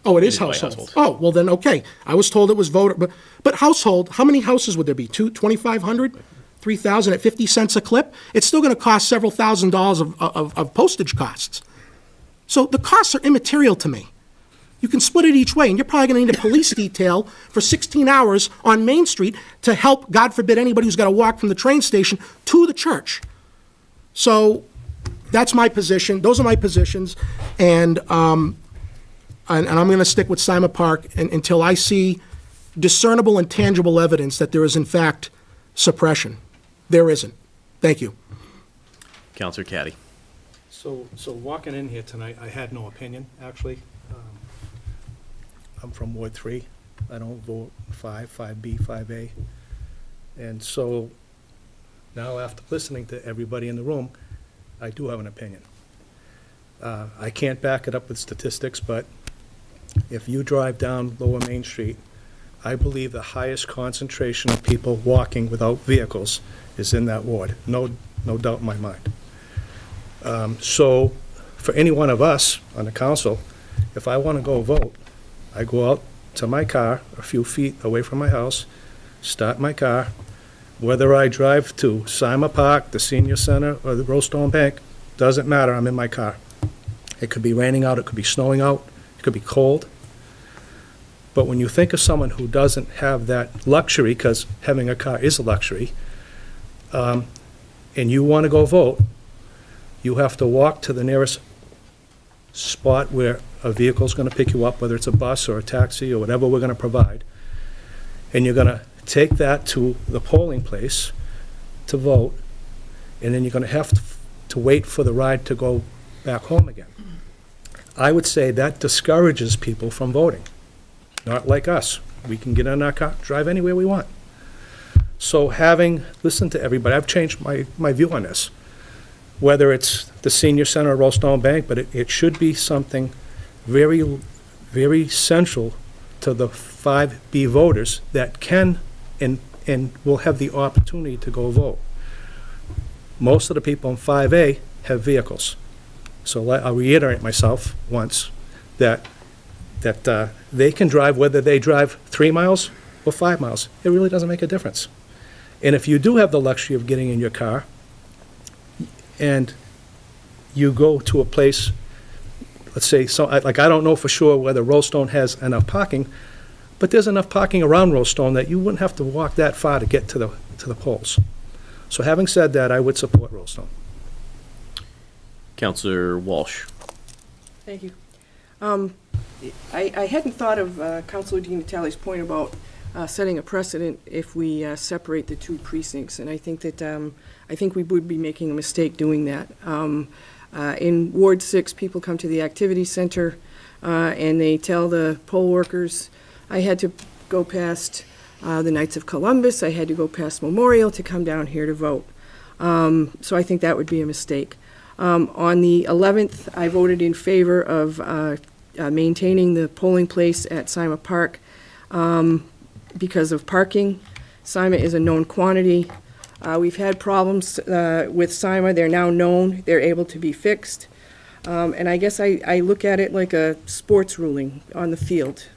Oh, it is by household. household. Oh, well then, okay. I was told it was voter, but household, how many houses would there be? 2,500? 3,000 at 50 cents a clip? It's still going to cost several $1,000s of postage costs. So the costs are immaterial to me. You can split it each way, and you're probably going to need a police detail for 16 hours on Main Street to help, God forbid, anybody who's got to walk from the train station to the church. So that's my position. Those are my positions, and I'm going to stick with Simon Park until I see discernible and tangible evidence that there is, in fact, suppression. There isn't. Thank you. Counselor Caddy. So walking in here tonight, I had no opinion, actually. I'm from Ward 3. I don't vote 5, 5B, 5A. And so now, after listening to everybody in the room, I do have an opinion. I can't back it up with statistics, but if you drive down Lower Main Street, I believe the highest concentration of people walking without vehicles is in that ward. No doubt in my mind. So for any one of us on the council, if I want to go vote, I go out to my car a few feet away from my house, start my car, whether I drive to Sima Park, the Senior Center, or the Rollstone Bank, doesn't matter, I'm in my car. It could be raining out, it could be snowing out, it could be cold. But when you think of someone who doesn't have that luxury, because having a car is a luxury, and you want to go vote, you have to walk to the nearest spot where a vehicle's going to pick you up, whether it's a bus or a taxi or whatever we're going to provide, and you're going to take that to the polling place to vote, and then you're going to have to wait for the ride to go back home again. I would say that discourages people from voting. Not like us. We can get in our car, drive anywhere we want. So having listened to everybody, I've changed my view on this. Whether it's the Senior Center or Rollstone Bank, but it should be something very, very central to the 5B voters that can and will have the opportunity to go vote. Most of the people in 5A have vehicles. So I'll reiterate myself once that they can drive, whether they drive 3 miles or 5 miles. It really doesn't make a difference. And if you do have the luxury of getting in your car and you go to a place, let's say, like I don't know for sure whether Rollstone has enough parking, but there's enough parking around Rollstone that you wouldn't have to walk that far to get to the polls. So having said that, I would support Rollstone. Counselor Walsh. Thank you. I hadn't thought of Councilor Di Natale's point about setting a precedent if we separate the 2 precincts, and I think that I think we would be making a mistake doing that. In Ward 6, people come to the activity center and they tell the poll workers, I had to go past the Knights of Columbus, I had to go past Memorial to come down here to vote. So I think that would be a mistake. On the 11th, I voted in favor of maintaining the polling place at Sima Park because of parking. Sima is a known quantity. We've had problems with Sima. They're now known. They're able to be fixed. And I guess I look at it like a sports ruling on the field.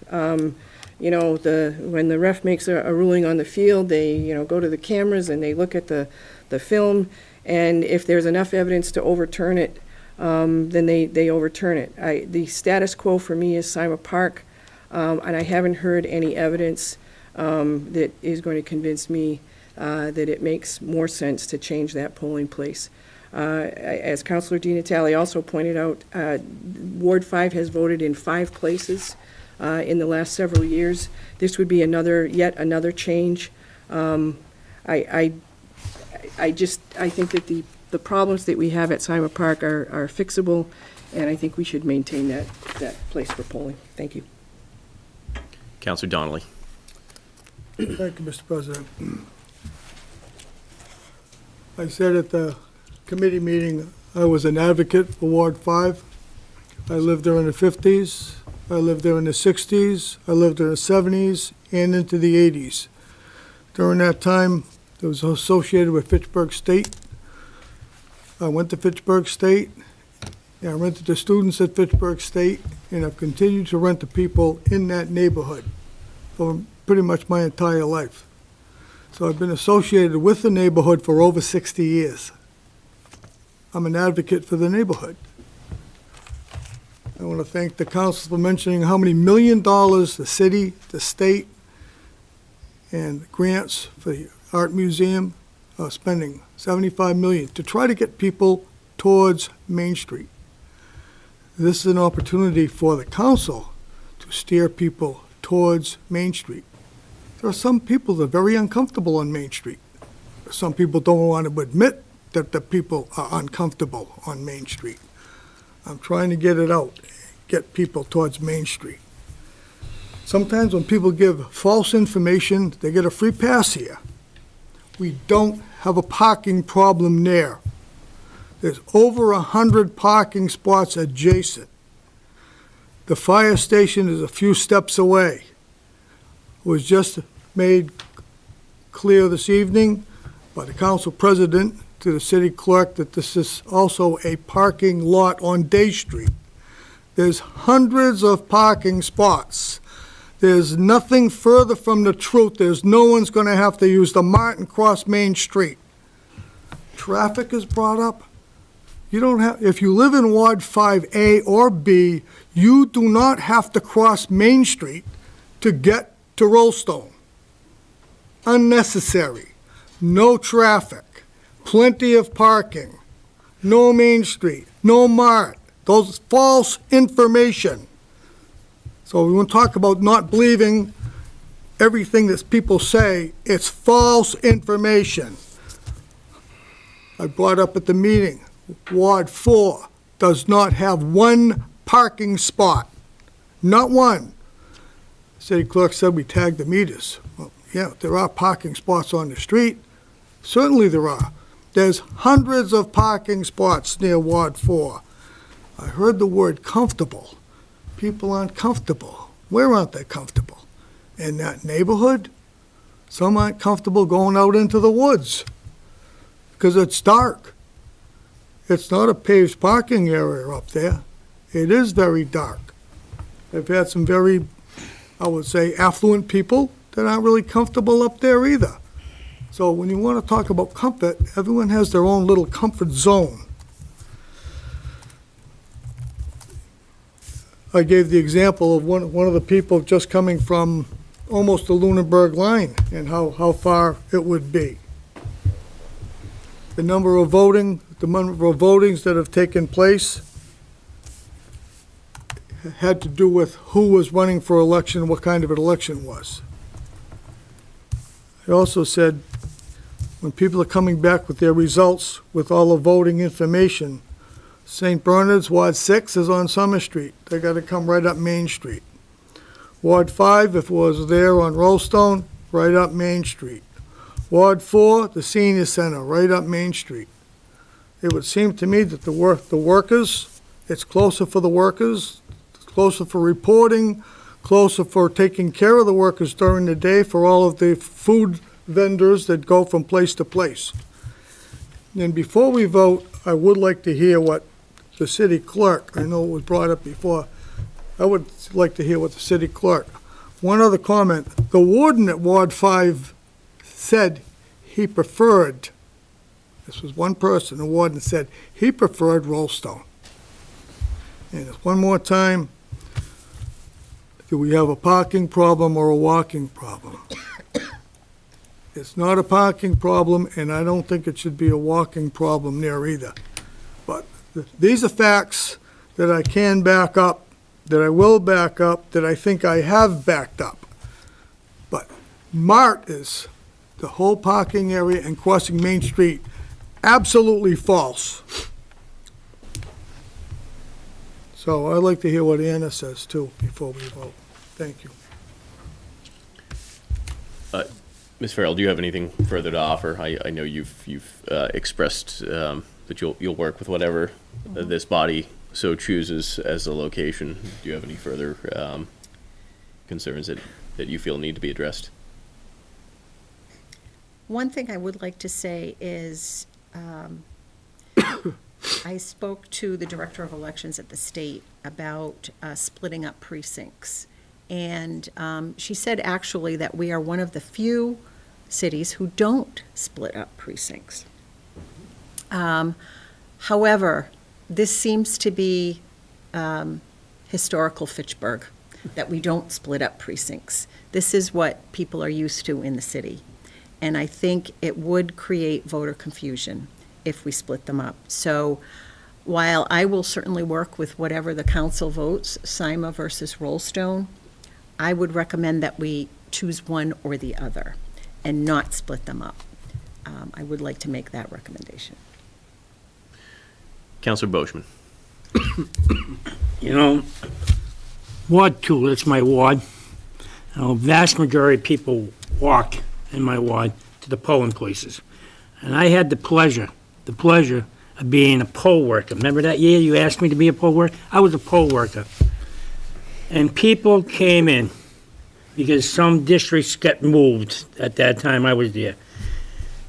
You know, when the ref makes a ruling on the field, they go to the cameras and they look at the film, and if there's enough evidence to overturn it, then they overturn it. The status quo for me is Sima Park, and I haven't heard any evidence that is going to convince me that it makes more sense to change that polling place. As Councilor Di Natale also pointed out, Ward 5 has voted in 5 places in the last several years. This would be yet another change. I think that the the problems that we have at Simon Park are fixable, and I think we should maintain that place for polling. Thank you. Counselor Donnelly. Thank you, Mr. President. I said at the committee meeting, I was an advocate for Ward 5. I lived there in the 50s, I lived there in the 60s, I lived there in the 70s, and into the 80s. During that time, it was associated with Fitchburg State. I went to Fitchburg State, and I rented to students at Fitchburg State, and I've continued to rent to people in that neighborhood for pretty much my entire life. So I've been associated with the neighborhood for over 60 years. I'm an advocate for the neighborhood. I want to thank the council for mentioning how many $1 million the city, the state, and grants for the art museum are spending, $75 million, to try to get people towards Main Street. This is an opportunity for the council to steer people towards Main Street. There are some people that are very uncomfortable on Main Street. Some people don't want to admit that the people are uncomfortable on Main Street. I'm trying to get it out, get people towards Main Street. Sometimes when people give false information, they get a free pass here. We don't have a parking problem there. There's over 100 parking spots adjacent. The fire station is a few steps away. It was just made clear this evening by the council president to the city clerk that this is also a parking lot on Day Street. There's hundreds of parking spots. There's nothing further from the truth. There's no one's going to have to use the Martin cross Main Street. Traffic is brought up. You don't have, if you live in Ward 5A or B, you do not have to cross Main Street to get to Rollstone. Unnecessary. No traffic. Plenty of parking. No Main Street. No Mart. Those false information. So we want to talk about not believing everything that people say. It's false information. I brought up at the meeting, Ward 4 does not have one parking spot. Not one. City clerk said we tagged the meters. Well, yeah, there are parking spots on the street. Certainly there are. There's hundreds of parking spots near Ward 4. I heard the word comfortable. People aren't comfortable. Where aren't they comfortable? In that neighborhood? Some aren't comfortable going out into the woods because it's dark. It's not a paved parking area up there. It is very dark. I've had some very, I would say, affluent people that aren't really comfortable up there either. So when you want to talk about comfort, everyone has their own little comfort zone. I gave the example of one of the people just coming from almost the Lunenburg line and how far it would be. The number of votings that have taken place had to do with who was running for election, what kind of an election was. I also said, when people are coming back with their results, with all the voting information, St. Bernard's, Ward 6 is on Summer Street. They got to come right up Main Street. Ward 5, if it was there on Rollstone, right up Main Street. Ward 4, the Senior Center, right up Main Street. It would seem to me that the workers, it's closer for the workers, it's closer for reporting, closer for taking care of the workers during the day, for all of the food vendors that go from place to place. And before we vote, I would like to hear what the city clerk, I know it was brought up before, I would like to hear what the city clerk. One other comment, the warden at Ward 5 said he preferred, this was one person, the warden said he preferred Rollstone. And one more time, do we have a parking problem or a walking problem? It's not a parking problem, and I don't think it should be a walking problem there either. But these are facts that I can back up, that I will back up, that I think I have backed up. But Mart is the whole parking area and crossing Main Street absolutely false. So I'd like to hear what Anna says too before we vote. Thank you. Ms. Farrell, do you have anything further to offer? I know you've expressed that you'll work with whatever this body so chooses as a location. Do you have any further concerns that you feel need to be addressed? One thing I would like to say is, I spoke to the Director of Elections at the state about splitting up precincts. And she said actually that we are one of the few cities who don't split up precincts. However, this seems to be historical Fitchburg, that we don't split up precincts. This is what people are used to in the city. And I think it would create voter confusion if we split them up. So while I will certainly work with whatever the council votes, Sima versus Rollstone, I would recommend that we choose one or the other and not split them up. I would like to make that recommendation. Councilor Boschman. You know, Ward 2, that's my ward. Vast majority of people walk in my ward to the polling places. And I had the pleasure of being a poll worker. Remember that year you asked me to be a poll worker? I was a poll worker. And people came in because some districts got moved at that time I was there.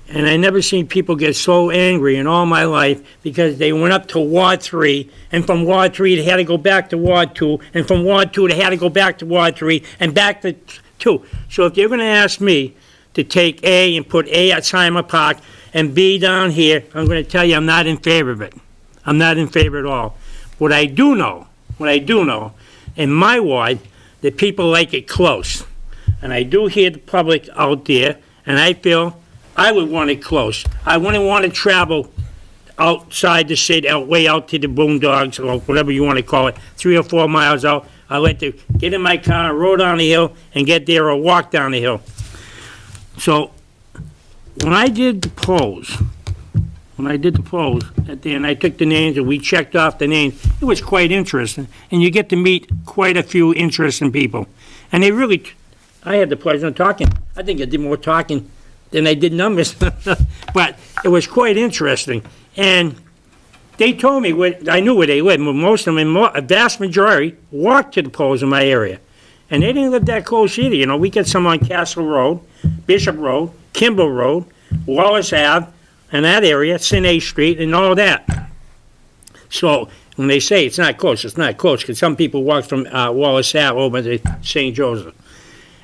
And I never seen people get so angry in all my life because they went up to Ward 3, and from Ward 3 they had to go back to Ward 2, and from Ward 2 they had to go back to Ward 3, and back to 2. So if you're going to ask me to take A and put A at Sima Park and B down here, I'm going to tell you I'm not in favor of it. I'm not in favor at all. What I do know, in my ward, that people like it close. And I do hear the public out there, and I feel I would want it close. I wouldn't want to travel outside the city, way out to the boondocks, or whatever you want to call it, 3 or 4 miles out. I like to get in my car, roll down the hill, and get there, or walk down the hill. So, when I did the polls at the end, I took the names and we checked off the names. It was quite interesting, and you get to meet quite a few interesting people. And they really, I had the pleasure of talking. I think I did more talking than I did numbers, but it was quite interesting. And they told me, I knew where they lived, but most of them, a vast majority, walked to the polls in my area. And they didn't live that close either. You know, we get some on Castle Road, Bishop Road, Kimball Road, Wallace Ave, and that area, Sinay Street, and all that. So when they say it's not close, because some people walk from Wallace Ave over to St. Joseph.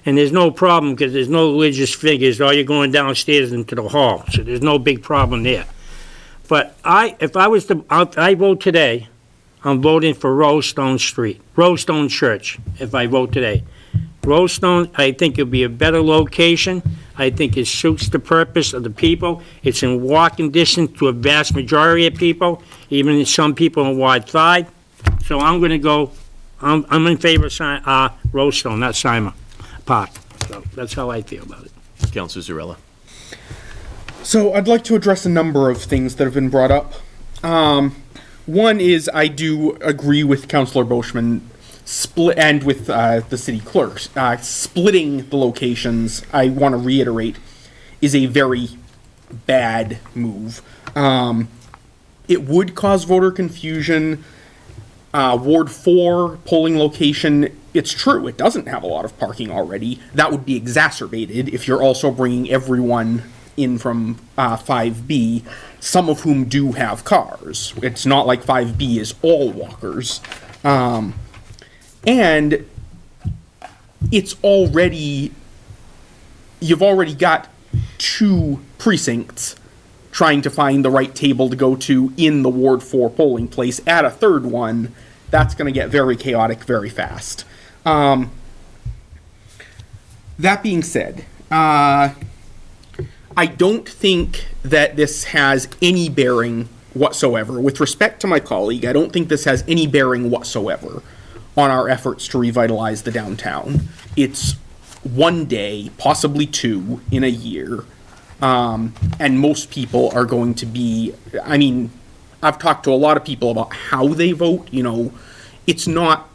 And there's no problem because there's no religious figures. All you're going downstairs into the hall, so there's no big problem there. But if I was to, I vote today, I'm voting for Rollstone Street, Rollstone Church, if I vote today. Rollstone, I think it'll be a better location. I think it suits the purpose of the people. It's in walking distance to a vast majority of people, even some people in Ward 5. So I'm going to go, I'm in favor of Rollstone, not Sima Park. So that's how I feel about it. Councilor Zarella. So I'd like to address a number of things that have been brought up. One is I do agree with Councilor Boschman and with the city clerks. Splitting the locations, I want to reiterate, is a very bad move. It would cause voter confusion. Ward 4 polling location, it's true, it doesn't have a lot of parking already. That would be exacerbated if you're also bringing everyone in from 5B, some of whom do have cars. It's not like 5B is all walkers. And it's already, you've already got 2 precincts trying to find the right table to go to in the Ward 4 polling place. Add a third one, that's going to get very chaotic very fast. That being said, I don't think that this has any bearing whatsoever. With respect to my colleague, I don't think this has any bearing whatsoever on our efforts to revitalize the downtown. It's one day, possibly 2 in a year. And most people are going to be, I mean, I've talked to a lot of people about how they vote. You know, it's not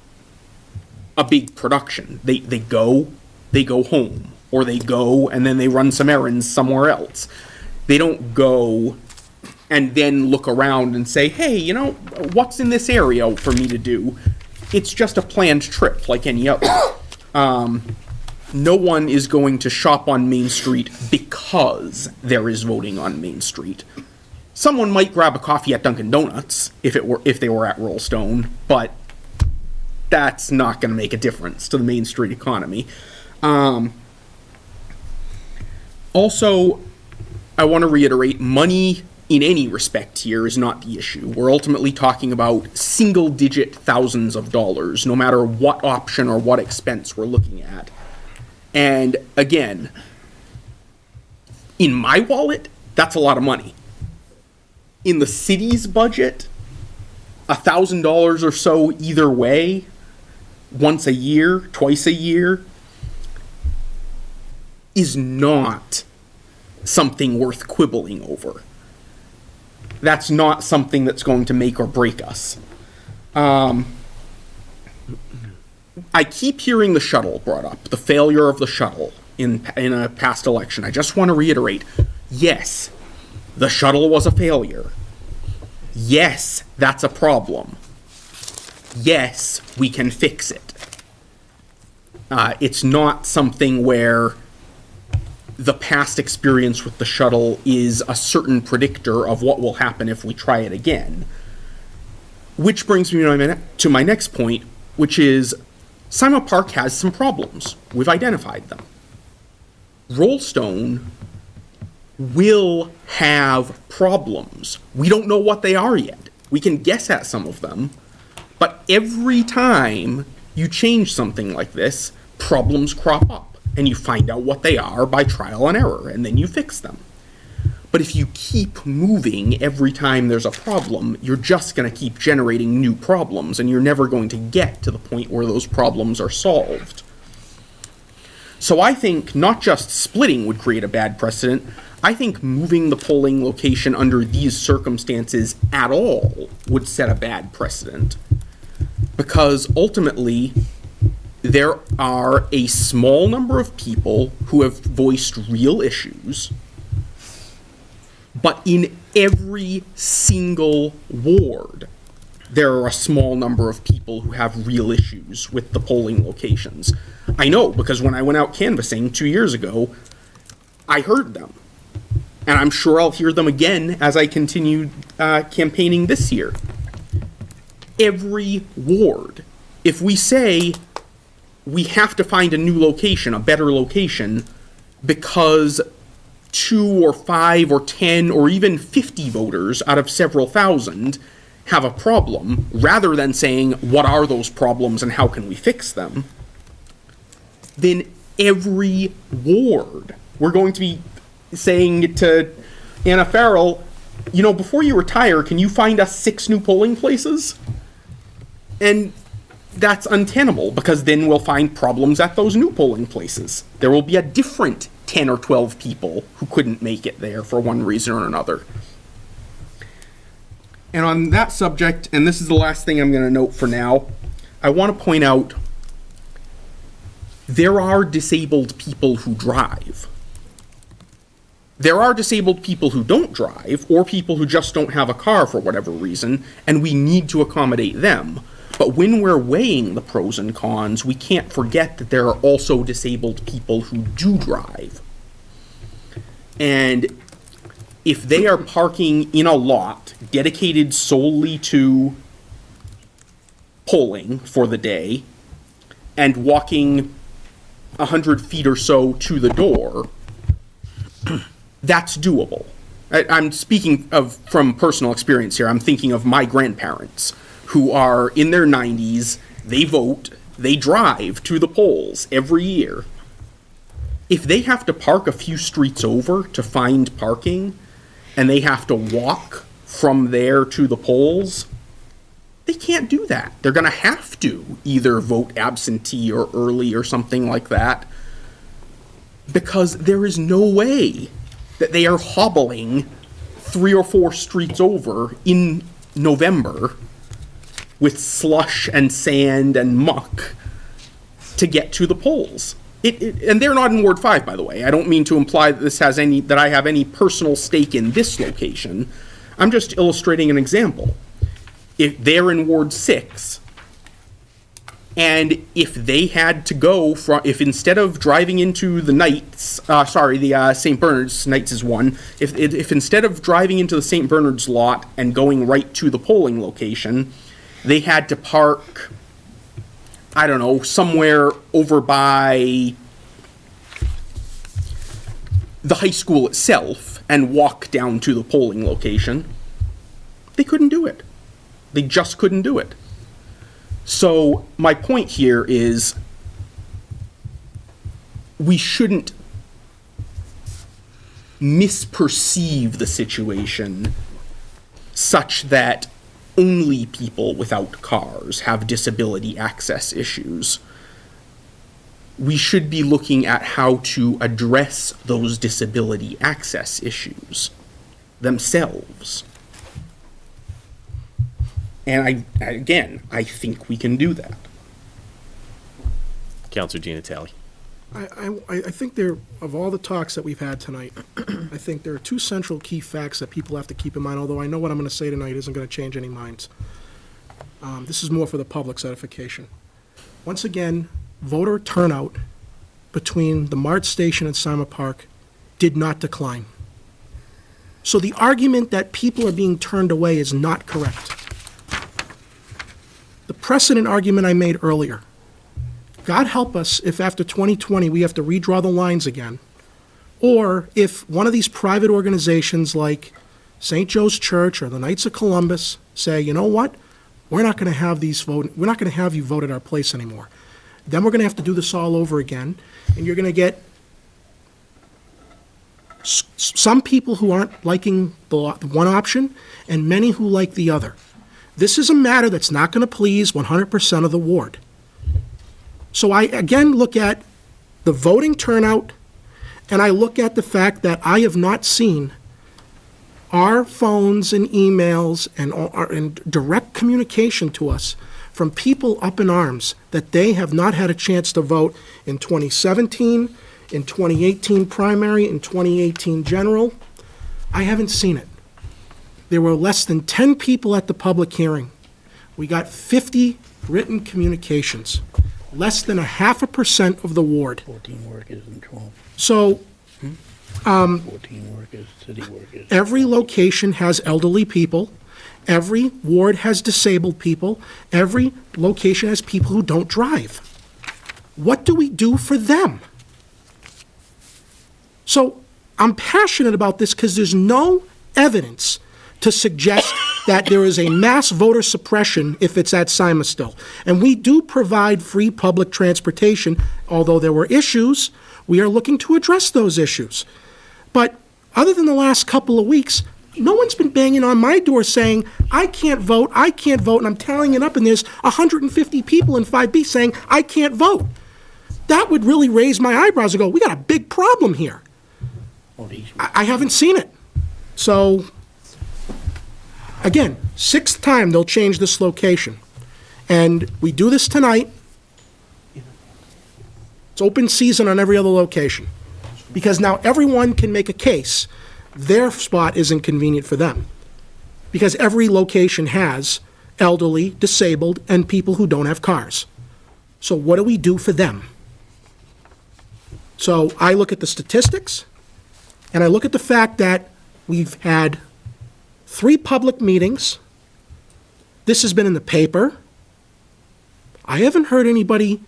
a big production. They go home, or they go and then they run some errands somewhere else. They don't go and then look around and say, hey, you know, what's in this area for me to do? It's just a planned trip like any other. No one is going to shop on Main Street because there is voting on Main Street. Someone might grab a coffee at Dunkin' Donuts if they were at Rollstone, but that's not going to make a difference to the Main Street economy. Also, I want to reiterate, money in any respect here is not the issue. We're ultimately talking about single-digit thousands of dollars, no matter what option or what expense we're looking at. And again, in my wallet, that's a lot of money. In the city's budget, $1,000 or so either way, once a year, twice a year, is not something worth quibbling over. That's not something that's going to make or break us. I keep hearing the shuttle brought up, the failure of the shuttle in a past election. I just want to reiterate, yes, the shuttle was a failure. Yes, that's a problem. Yes, we can fix it. It's not something where the past experience with the shuttle is a certain predictor of what will happen if we try it again. Which brings me to my next point, which is Sima Park has some problems. We've identified them. Rollstone will have problems. We don't know what they are yet. We can guess at some of them, but every time you change something like this, problems crop up, and you find out what they are by trial and error, and then you fix them. But if you keep moving every time there's a problem, you're just going to keep generating new problems, and you're never going to get to the point where those problems are solved. So I think not just splitting would create a bad precedent, I think moving the polling location under these circumstances at all would set a bad precedent. Because ultimately, there are a small number of people who have voiced real issues, but in every single ward, there are a small number of people who have real issues with the polling locations. I know, because when I went out canvassing 2 years ago, I heard them. And I'm sure I'll hear them again as I continue campaigning this year. Every ward, if we say we have to find a new location, a better location, because 2 or 5 or 10 or even 50 voters out of several thousand have a problem, rather than saying, what are those problems and how can we fix them, then every ward, we're going to be saying to Anna Farrell, you know, before you retire, can you find us 6 new polling places? And that's untenable, because then we'll find problems at those new polling places. There will be a different 10 or 12 people who couldn't make it there for one reason or another. And on that subject, and this is the last thing I'm going to note for now, I want to point out there are disabled people who drive. There are disabled people who don't drive, or people who just don't have a car for whatever reason, and we need to accommodate them. But when we're weighing the pros and cons, we can't forget that there are also disabled people who do drive. And if they are parking in a lot dedicated solely to polling for the day and walking 100 feet or so to the door, that's doable. I'm speaking from personal experience here. I'm thinking of my grandparents who are in their 90s, they vote, they drive to the polls every year. If they have to park a few streets over to find parking, and they have to walk from there to the polls, they can't do that. They're going to have to either vote absentee or early or something like that, because there is no way that they are hobbling 3 or 4 streets over in November with slush and sand and muck to get to the polls. And they're not in Ward 5, by the way. I don't mean to imply that that I have any personal stake in this location. I'm just illustrating an example. If they're in Ward 6, and if they had to go if instead of driving into the Knights, the St. Bernard's, Knights is one, if instead of driving into the St. Bernard's lot and going right to the polling location, they had to park, I don't know, somewhere over by the high school itself and walk down to the polling location, they couldn't do it. They just couldn't do it. So my point here is we shouldn't misperceive the situation such that only people without cars have disability access issues. We should be looking at how to address those disability access issues themselves. And I think we can do that. Counselor Giannatalli. I think of all the talks that we've had tonight, I think there are 2 central key facts that people have to keep in mind, although I know what I'm going to say tonight isn't going to change any minds. This is more for the public's edification. Once again, voter turnout between the MART station and Sima Park did not decline. So the argument that people are being turned away is not correct. The precedent argument I made earlier, God help us if after 2020 we have to redraw the lines again, or if one of these private organizations like St. Joe's Church or the Knights of Columbus say, you know what, we're not going to have you vote at our place anymore. Then we're going to have to do this all over again, and you're going to get some people who aren't liking the one option and many who like the other. This is a matter that's not going to please 100% of the ward. So I again look at the voting turnout, and I look at the fact that I have not seen our phones and emails and direct communication to us from people up in arms that they have not had a chance to vote in 2017, in 2018 primary, in 2018 general. I haven't seen it. There were less than 10 people at the public hearing. We got 50 written communications, less than 0.5% of the ward. 14 workers and 12. So 14 workers, city workers. every location has elderly people. Every ward has disabled people. Every location has people who don't drive. What do we do for them? So I'm passionate about this because there's no evidence to suggest that there is a mass voter suppression if it's at Sima still. And we do provide free public transportation. Although there were issues, we are looking to address those issues. But other than the last couple of weeks, no one's been banging on my door saying, I can't vote, and I'm tallying it up, and there's 150 people in 5B saying, I can't vote. That would really raise my eyebrows and go, we got a big problem here. I haven't seen it. So, again, 6th time they'll change this location. And we do this tonight. It's open season on every other location. Because now everyone can make a case. Their spot isn't convenient for them. Because every location has elderly, disabled, and people who don't have cars. So what do we do for them? So I look at the statistics, and I look at the fact that we've had 3 public meetings. This has been in the paper. I haven't heard anybody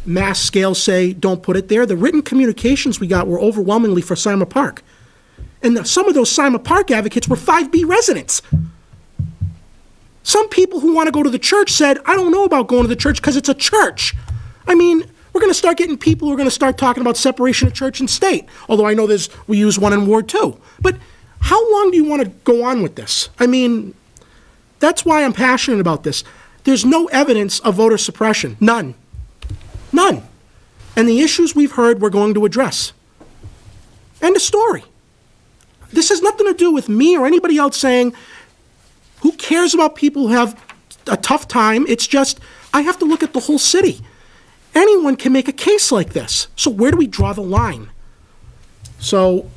mass scale say, don't put it there. The written communications we got were overwhelmingly for Sima Park. And some of those Sima Park advocates were 5B residents. Some people who want to go to the church said, I don't know about going to the church because it's a church. I mean, we're going to start getting people who are going to start talking about separation of church and state, although I know we use one in Ward 2. But how long do you want to go on with this? I mean, that's why I'm passionate about this. There's no evidence of voter suppression. None. None. And the issues we've heard we're going to address. End of story. This has nothing to do with me or anybody else saying, who cares about people who have a tough time? It's just, I have to look at the whole city. Anyone can make a case like this. So where do we draw the line? So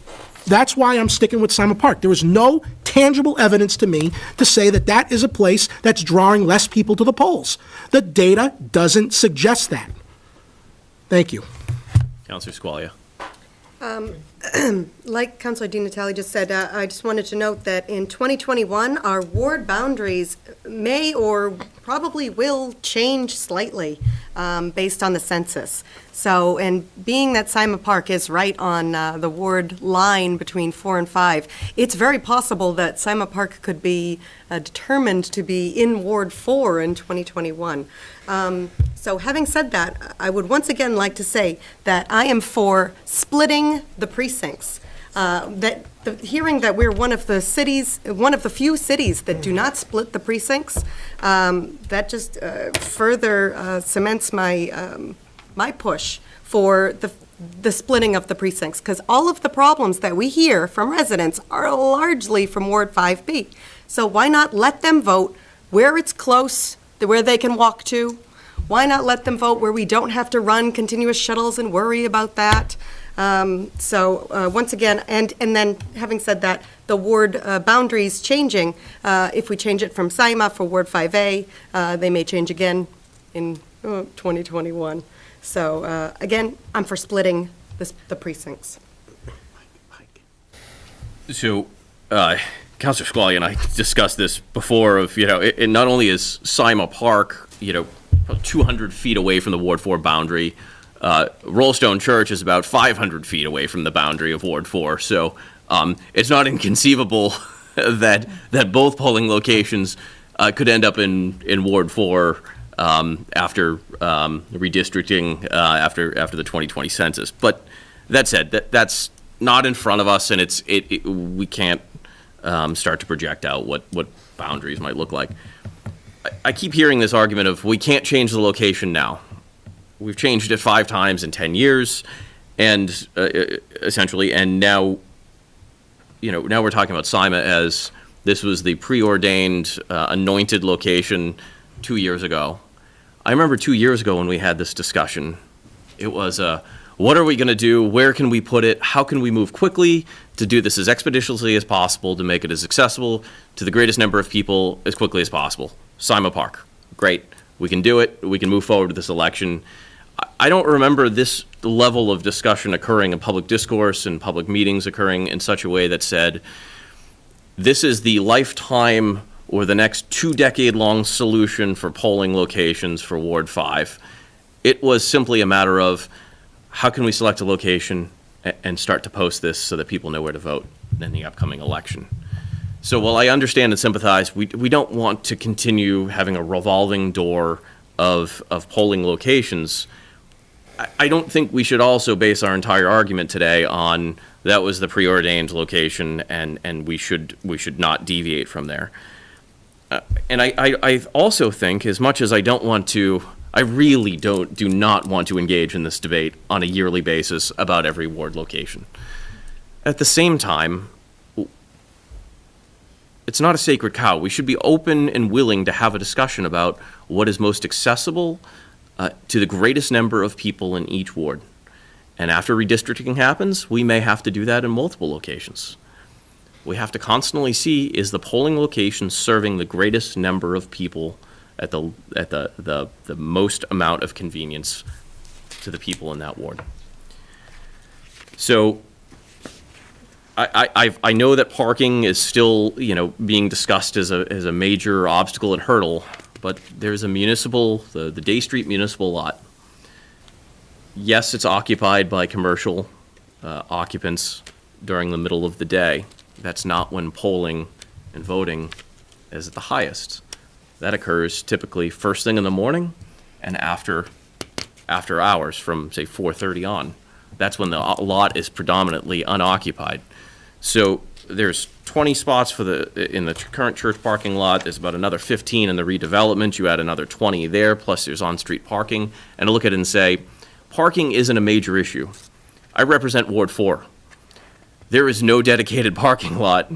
that's why I'm sticking with Simon Park. There is no tangible evidence to me to say that that is a place that's drawing less people to the polls. The data doesn't suggest that. Thank you. Councilor Squalia. Like Councilor Di Natale just said, I just wanted to note that in 2021, our ward boundaries may or probably will change slightly based on the census. So, and being that Simon Park is right on the ward line between 4 and 5, it's very possible that Simon Park could be determined to be in Ward 4 in 2021. So having said that, I would once again like to say that I am for splitting the precincts. Hearing that we're one of the cities, one of the few cities that do not split the precincts, that just further cements my my push for the splitting of the precincts, because all of the problems that we hear from residents are largely from Ward 5B. So why not let them vote where it's close, where they can walk to? Why not let them vote where we don't have to run continuous shuttles and worry about that? Once again, and then having said that, the ward boundaries changing, if we change it from SIMA for Ward 5A, they may change again in 2021. So again, I'm for splitting the precincts. So, Councilor Squalia and I discussed this before of, it not only is Sima Park, 200 feet away from the Ward 4 boundary, Rollstone Church is about 500 feet away from the boundary of Ward 4. So it's not inconceivable that both polling locations could end up in Ward 4 after redistricting after the 2020 census. But that said, that's not in front of us, and we can't start to project out what boundaries might look like. I keep hearing this argument of we can't change the location now. We've changed it 5 times in 10 years, and essentially, and now, now we're talking about Sima as this was the preordained, anointed location 2 years ago. I remember 2 years ago when we had this discussion. It was, what are we going to do? Where can we put it? How can we move quickly to do this as expeditiously as possible, to make it as accessible to the greatest number of people as quickly as possible? Sima Park. Great. We can do it. We can move forward with this election. I don't remember this level of discussion occurring in public discourse and public meetings occurring in such a way that said, this is the lifetime or the next 2-decade-long solution for polling locations for Ward 5. It was simply a matter of how can we select a location and start to post this so that people know where to vote in the upcoming election. So while I understand and sympathize, we don't want to continue having a revolving door of polling locations. I don't think we should also base our entire argument today on that was the preordained location and we should not deviate from there. And I also think, as much as I don't want to, I really do not want to engage in this debate on a yearly basis about every ward location. At the same time, it's not a sacred cow. We should be open and willing to have a discussion about what is most accessible to the greatest number of people in each ward. And after redistricting happens, we may have to do that in multiple locations. We have to constantly see, is the polling location serving the greatest number of people at the most amount of convenience to the people in that ward. So I know that parking is still, being discussed as a major obstacle and hurdle, but there's a the Day Street municipal lot. Yes, it's occupied by commercial occupants during the middle of the day. That's not when polling and voting is at the highest. That occurs typically first thing in the morning and after hours from, say, 4:30 on. That's when the lot is predominantly unoccupied. So there's 20 spots in the current church parking lot. There's about another 15 in the redevelopment. You add another 20 there, plus there's on-street parking. And to look at it and say, parking isn't a major issue. I represent Ward 4. there is no dedicated parking lot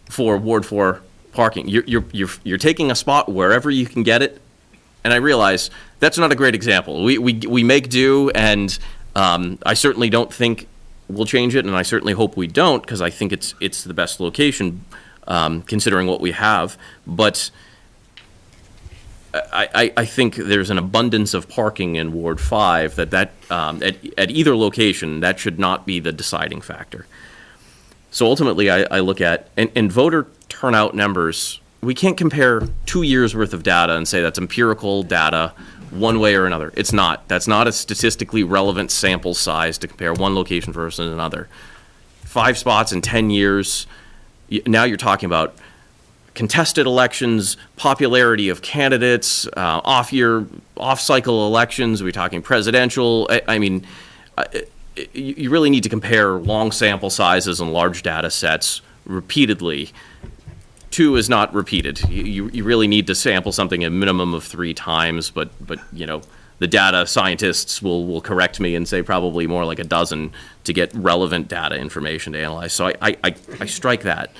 for Ward 4 parking. You're taking a spot wherever you can get it, and I realize that's not a great example. We make do, and I certainly don't think we'll change it, and I certainly hope we don't, because I think it's the best location, considering what we have. But I think there's an abundance of parking in Ward 5 that at either location, that should not be the deciding factor. So ultimately, I look at, and voter turnout numbers, we can't compare 2 years' worth of data and say that's empirical data one way or another. It's not. That's not a statistically relevant sample size to compare one location versus another. 5 spots in 10 years, now you're talking about contested elections, popularity of candidates, off-cycle elections. We're talking presidential. I mean, you really need to compare long sample sizes and large data sets repeatedly. 2 is not repeated. You really need to sample something a minimum of 3 times, but you know, the data scientists will correct me and say probably more like a dozen to get relevant data information to analyze. So I strike that.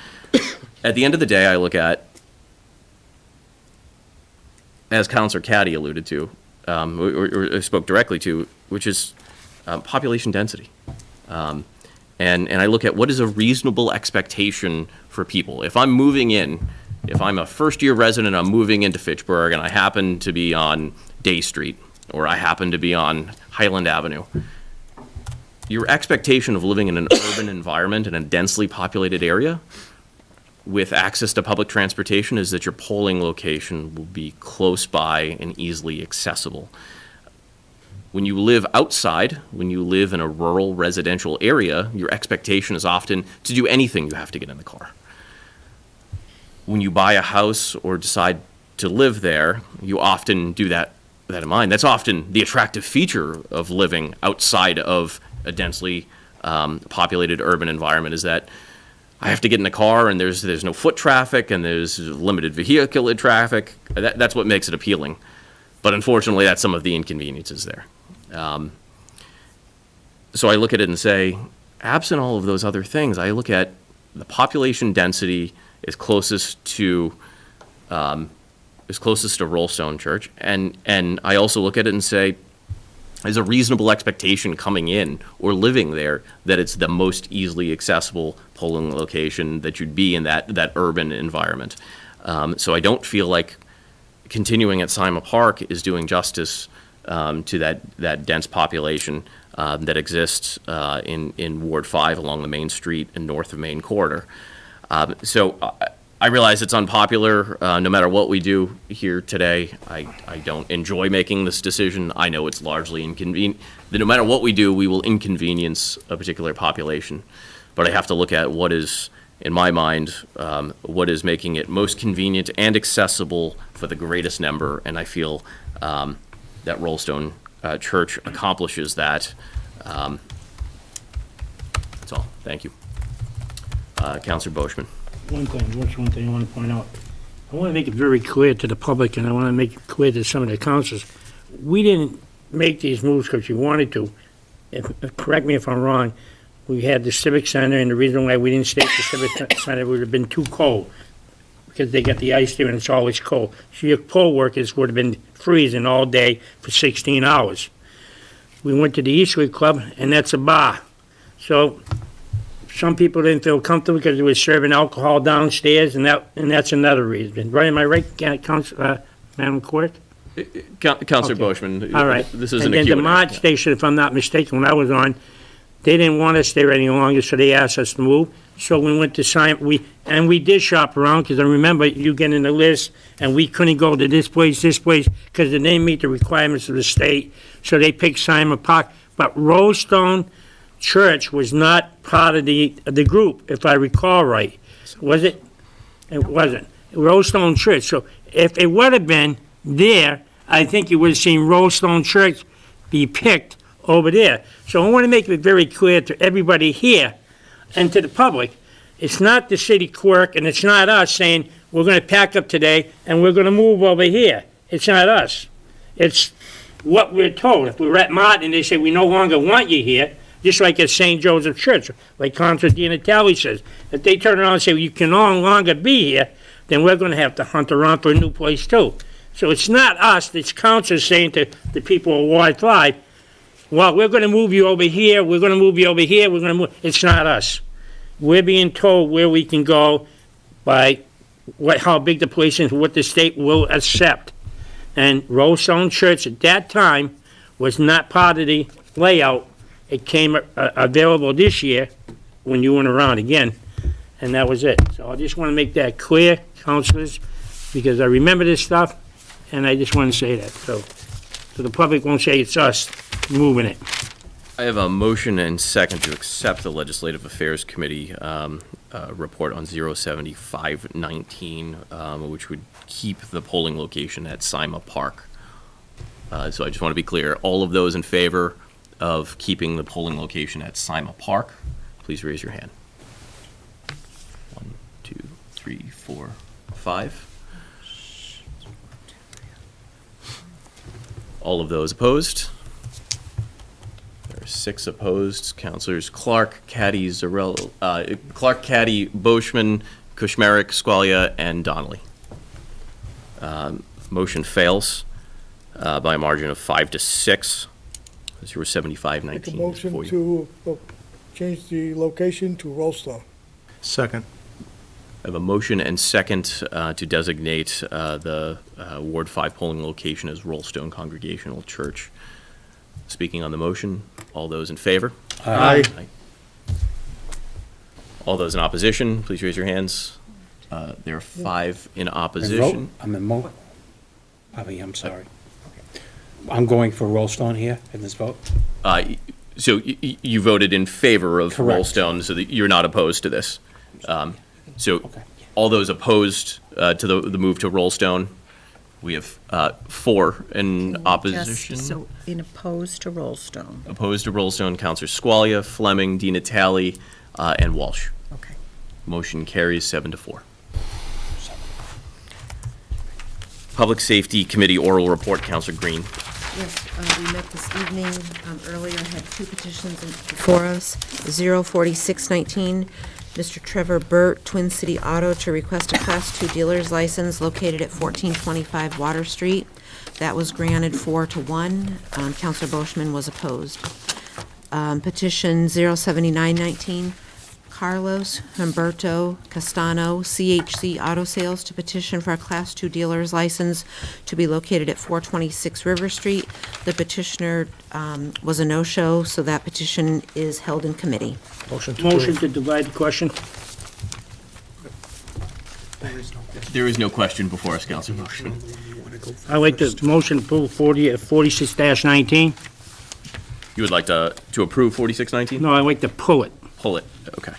At the end of the day, I look at, as Councilor Caddy alluded to, or spoke directly to, which is population density. And I look at what is a reasonable expectation for people. If I'm moving in, if I'm a first-year resident, I'm moving into Fitchburg, and I happen to be on Day Street, or I happen to be on Highland Avenue, your expectation of living in an urban environment in a densely populated area with access to public transportation is that your polling location will be close by and easily accessible. When you live outside, when you live in a rural residential area, your expectation is often to do anything you have to get in the car. When you buy a house or decide to live there, you often do that in mind. That's often the attractive feature of living outside of a densely populated urban environment, is that I have to get in the car and there's no foot traffic and there's limited vehicular traffic. That's what makes it appealing. But unfortunately, that's some of the inconveniences there. So I look at it and say, absent all of those other things, I look at the population density is closest to Rollstone Church, and I also look at it and say, there's a reasonable expectation coming in or living there that it's the most easily accessible polling location that you'd be in that urban environment. So I don't feel like continuing at Sima Park is doing justice to that dense population that exists in Ward 5 along the Main Street and north of Main Corridor. So I realize it's unpopular. No matter what we do here today, I don't enjoy making this decision. I know it's largely inconvenient. No matter what we do, we will inconvenience a particular population. But I have to look at what is, in my mind, what is making it most convenient and accessible for the greatest number. And I feel that Rollstone Church accomplishes that. That's all. Thank you. Councilor Boschman. One thing I want to point out. I want to make it very clear to the public, and I want to make it clear to some of the councils. We didn't make these moves because we wanted to. Correct me if I'm wrong. We had the Civic Center, and the reason why we didn't stay at the Civic Center would have been too cold, because they got the ice there and it's always cold. So your poll workers would have been freezing all day for 16 hours. We went to the Eastwood Club, and that's a bar. So some people didn't feel comfortable because they were serving alcohol downstairs, and that's another reason. Right? Am I right, Madam Clerk? Councilor Okay. Boschman. All right. This isn't and a then Q&A. the March station, if I'm not mistaken, when I was on, they didn't want us there any longer, so they asked us to move. So we went to sign. We did shop around, because I remember you getting the list, and we couldn't go to this place, because they didn't meet the requirements of the state. So they picked Sima Park. But Rollstone Church was not part of the group, if I recall right. Was it? It wasn't. Rollstone Church. So if it would have been there, I think you would have seen Rollstone Church be picked over there. So I want to make it very clear to everybody here and to the public, it's not the city clerk and it's not us saying we're going to pack up today and we're going to move over here. It's not us. It's what we're told. If we're at Martin and they say we no longer want you here, Just like at St. Joseph Church, like Councilor Di Natale says. If they turn around and say, well, you can no longer be here, then we're gonna have to hunt around for a new place too. So it's not us, it's council saying to the people of Ward 5, well, we're gonna move you over here, we're gonna move you over here, we're gonna move, it's not us. We're being told where we can go by how big the place is, what the state will accept. And Rollstone Church at that time was not part of the layout. It came available this year when you went around again, and that was it. So I just want to make that clear, councilors, because I remember this stuff, and I just want to say that. So the public won't say it's us moving it. I have a motion and second to accept the Legislative Affairs Committee report on 07519, which would keep the polling location at Sima Park. So I just want to be clear, all of those in favor of keeping the polling location at Sima Park, please raise your hand. 1, 2, 3, 4, 5. All of those opposed? There are 6 opposed. Councilors Clark, Caddy, Clark, Caddy, Boschman, Kushmerik, Squalia, and Donnelly. Motion fails by a margin of 5 to 6. 07519. Make a motion to change the location to Rollstone. Second. I have a motion and second to designate the Ward 5 polling location as Rollstone Congregational Church. Speaking on the motion, all those in favor? Aye. All those in opposition, please raise your hands. There are 5 in opposition. I'm sorry. I'm going for Rollstone here in this vote. So you voted in favor of Correct. Rollstone, so that you're not opposed to this. So Okay. all those opposed to the move to Rollstone, we have 4 in opposition. So in opposed to Rollstone. Opposed to Rollstone, Councilor Squalia, Fleming, Di Natale, and Walsh. Okay. Motion carries 7 to 4. Public Safety Committee oral report, Councilor Green. Yes, we met this evening, earlier, had 2 petitions before us. 04619, Mr. Trevor Burt, Twin City Auto, to request a Class 2 dealer's license located at 1425 Water Street. That was granted 4 to 1. Councilor Boschman was opposed. Petition 07919, Carlos Humberto Castano, CHC Auto Sales, to petition for a Class 2 dealer's license to be located at 426 River Street. The petitioner was a no-show, so that petition is held in committee. Motion to Motion approve. to divide the question. There is no question before us, Councilor Boschman. I like the motion to approve 46-19. You would like to approve 4619? No, I like to pull it. Pull it, okay.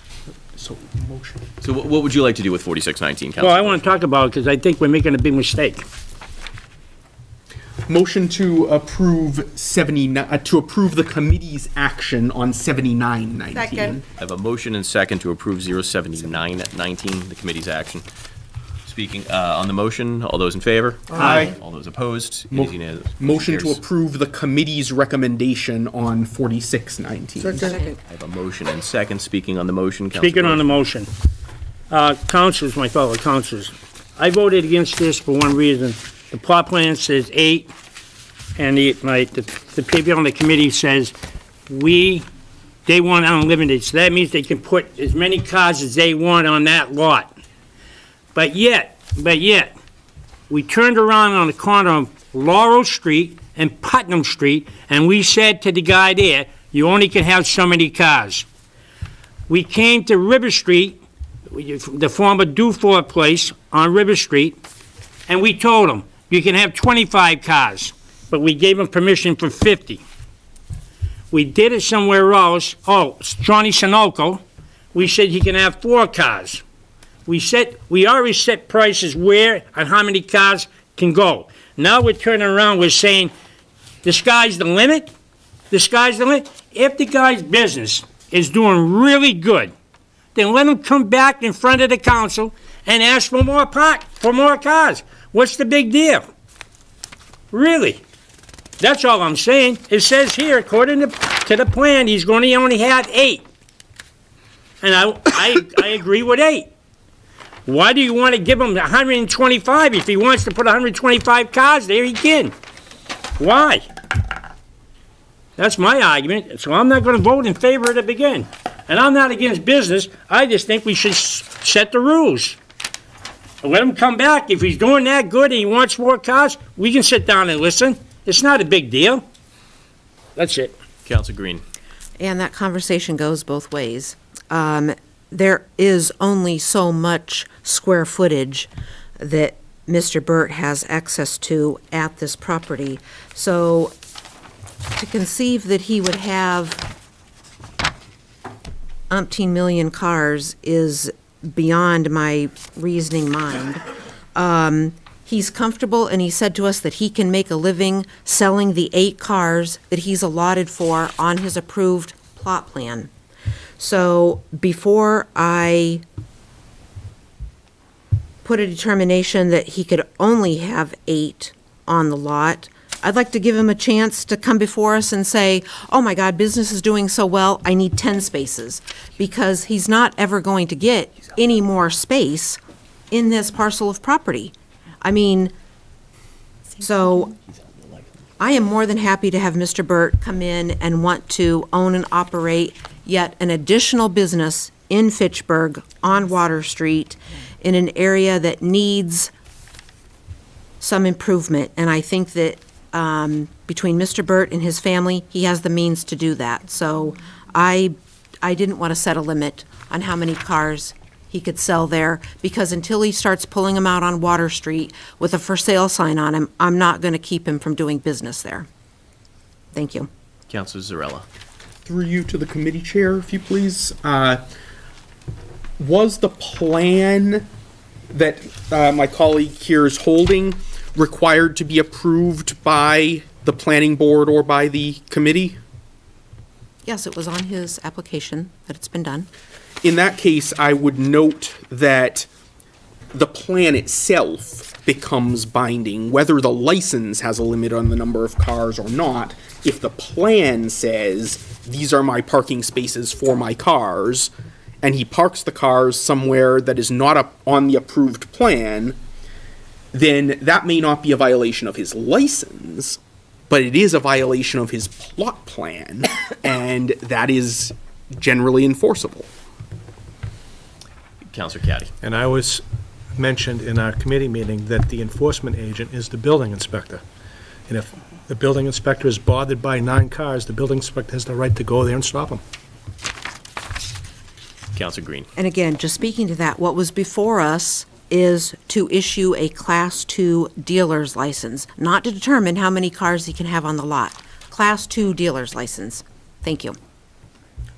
So, motion. So what would you like to do with 4619, Councilor? Well, I want to talk about it because I think we're making a big mistake. Motion to approve to approve the committee's action on 7919. Second. I have a motion and second to approve 07919, the committee's action. Speaking on the motion, all those in favor? Aye. All those opposed? It Mo- is unanimous. Motion to Carries. approve the committee's recommendation on 4619. Second. I have a motion and second. Speaking on the motion, Councilor. Speaking on the motion, councilors, my fellow councilors, I voted against this for one reason. The plot plan says 8, and the people on the committee says they want unlimited, so that means they can put as many cars as they want on that lot. But yet, we turned around on the corner of Laurel Street and Putnam Street, and we said to the guy there, you only can have so many cars. We came to River Street, the former Dufour place on River Street, and we told them, you can have 25 cars, but we gave them permission for 50. We did it somewhere else. Oh, Johnny Sunoco, we said he can have 4 cars. We already set prices where and how many cars can go. Now we're turning around, we're saying, the sky's the limit? The sky's the limit? If the guy's business is doing really good, then let him come back in front of the council and ask for more cars. What's the big deal? Really? That's all I'm saying. It says here, according to to the plan, he's going to only have 8. And I agree with 8. Why do you want to give him 125? If he wants to put 125 cars there, he can. Why? That's my argument, so I'm not going to vote in favor of it again. And I'm not against business, I just think we should set the rules. Let him come back. If he's doing that good and he wants more cars, we can sit down and listen. It's not a big deal. That's it. Council Green. And that conversation goes both ways. There is only so much square footage that Mr. Burt has access to at this property. So to conceive that he would have umpteen million cars is beyond my reasoning mind. He's comfortable, and he said to us that he can make a living selling the 8 cars that he's allotted for on his approved plot plan. So before I put a determination that he could only have 8 on the lot, I'd like to give him a chance to come before us and say, oh my God, business is doing so well, I need 10 spaces. Because he's not ever going to get any more space in this parcel of property. I mean, so I am more than happy to have Mr. Burt come in and want to own and operate yet an additional business in Fitchburg on Water Street in an area that needs some improvement. And I think that between Mr. Burt and his family, he has the means to do that. So I didn't want to set a limit on how many cars he could sell there, because until he starts pulling them out on Water Street with a for sale sign on him, I'm not going to keep him from doing business there. Thank you. Councilor Zarella. Through you to the committee chair, if you please. Was the plan that my colleague here is holding required to be approved by the planning board or by the committee? Yes, it was on his application that it's been done. In that case, I would note that the plan itself becomes binding, whether the license has a limit on the number of cars or not. If the plan says, these are my parking spaces for my cars, and he parks the cars somewhere that is not on the approved plan, then that may not be a violation of his license, but it is a violation of his plot plan, and that is generally enforceable. Councilor Caddy. And I was mentioned in our committee meeting that the enforcement agent is the building inspector. And if the building inspector is bothered by 9 cars, the building inspector has the right to go there and stop them. Councilor Green. And again, just speaking to that, what was before us is to issue a Class 2 dealer's license, not to determine how many cars he can have on the lot. Class 2 dealer's license. Thank you.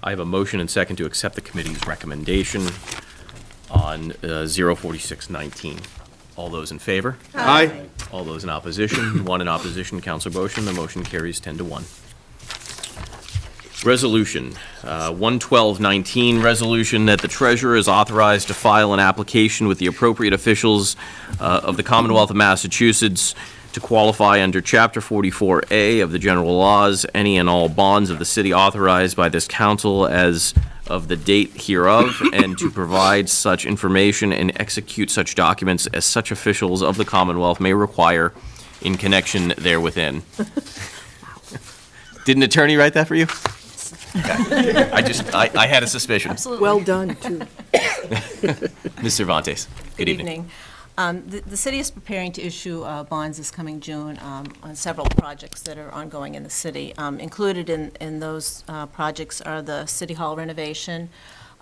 I have a motion and second to accept the committee's recommendation on 04619. All those in favor? Aye. All those in opposition? 1 in opposition, Councilor Botion. The motion carries 10-1. Resolution 11219, resolution that the treasurer is authorized to file an application with the appropriate officials of the Commonwealth of Massachusetts to qualify under Chapter 44A of the general laws, any and all bonds of the city authorized by this council as of the date hereof, and to provide such information and execute such documents as such officials of the Commonwealth may require in connection therewithin. Did an attorney write that for you? Okay. I had a suspicion. Absolutely. Well done, too. Ms. Cervantes, good evening. The city is preparing to issue bonds this coming June on several projects that are ongoing in the city. Included in those projects are the City Hall renovation,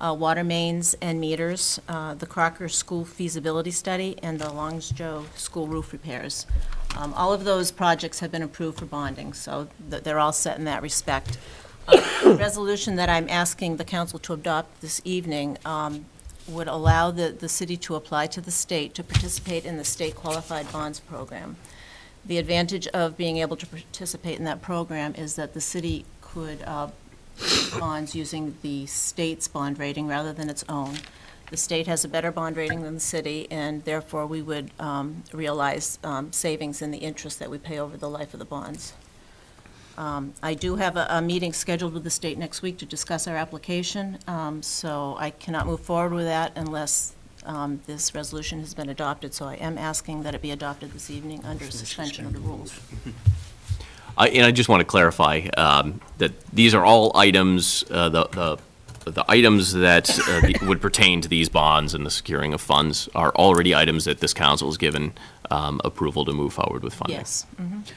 water mains and meters, the Crocker School feasibility study, and the Longsjo School roof repairs. All of those projects have been approved for bonding, so they're all set in that respect. The resolution that I'm asking the council to adopt this evening would allow the city to apply to the state to participate in the state qualified bonds program. The advantage of being able to participate in that program is that the city could issue bonds using the state's bond rating rather than its own. The state has a better bond rating than the city, and therefore we would realize savings in the interest that we pay over the life of the bonds. I do have a meeting scheduled with the state next week to discuss our application, so I cannot move forward with that unless this resolution has been adopted. So I am asking that it be adopted this evening under suspension of the rules. And I just want to clarify that these are all items, the items that would pertain to these bonds and the securing of funds are already items that this council has given approval to move forward with funding. Yes.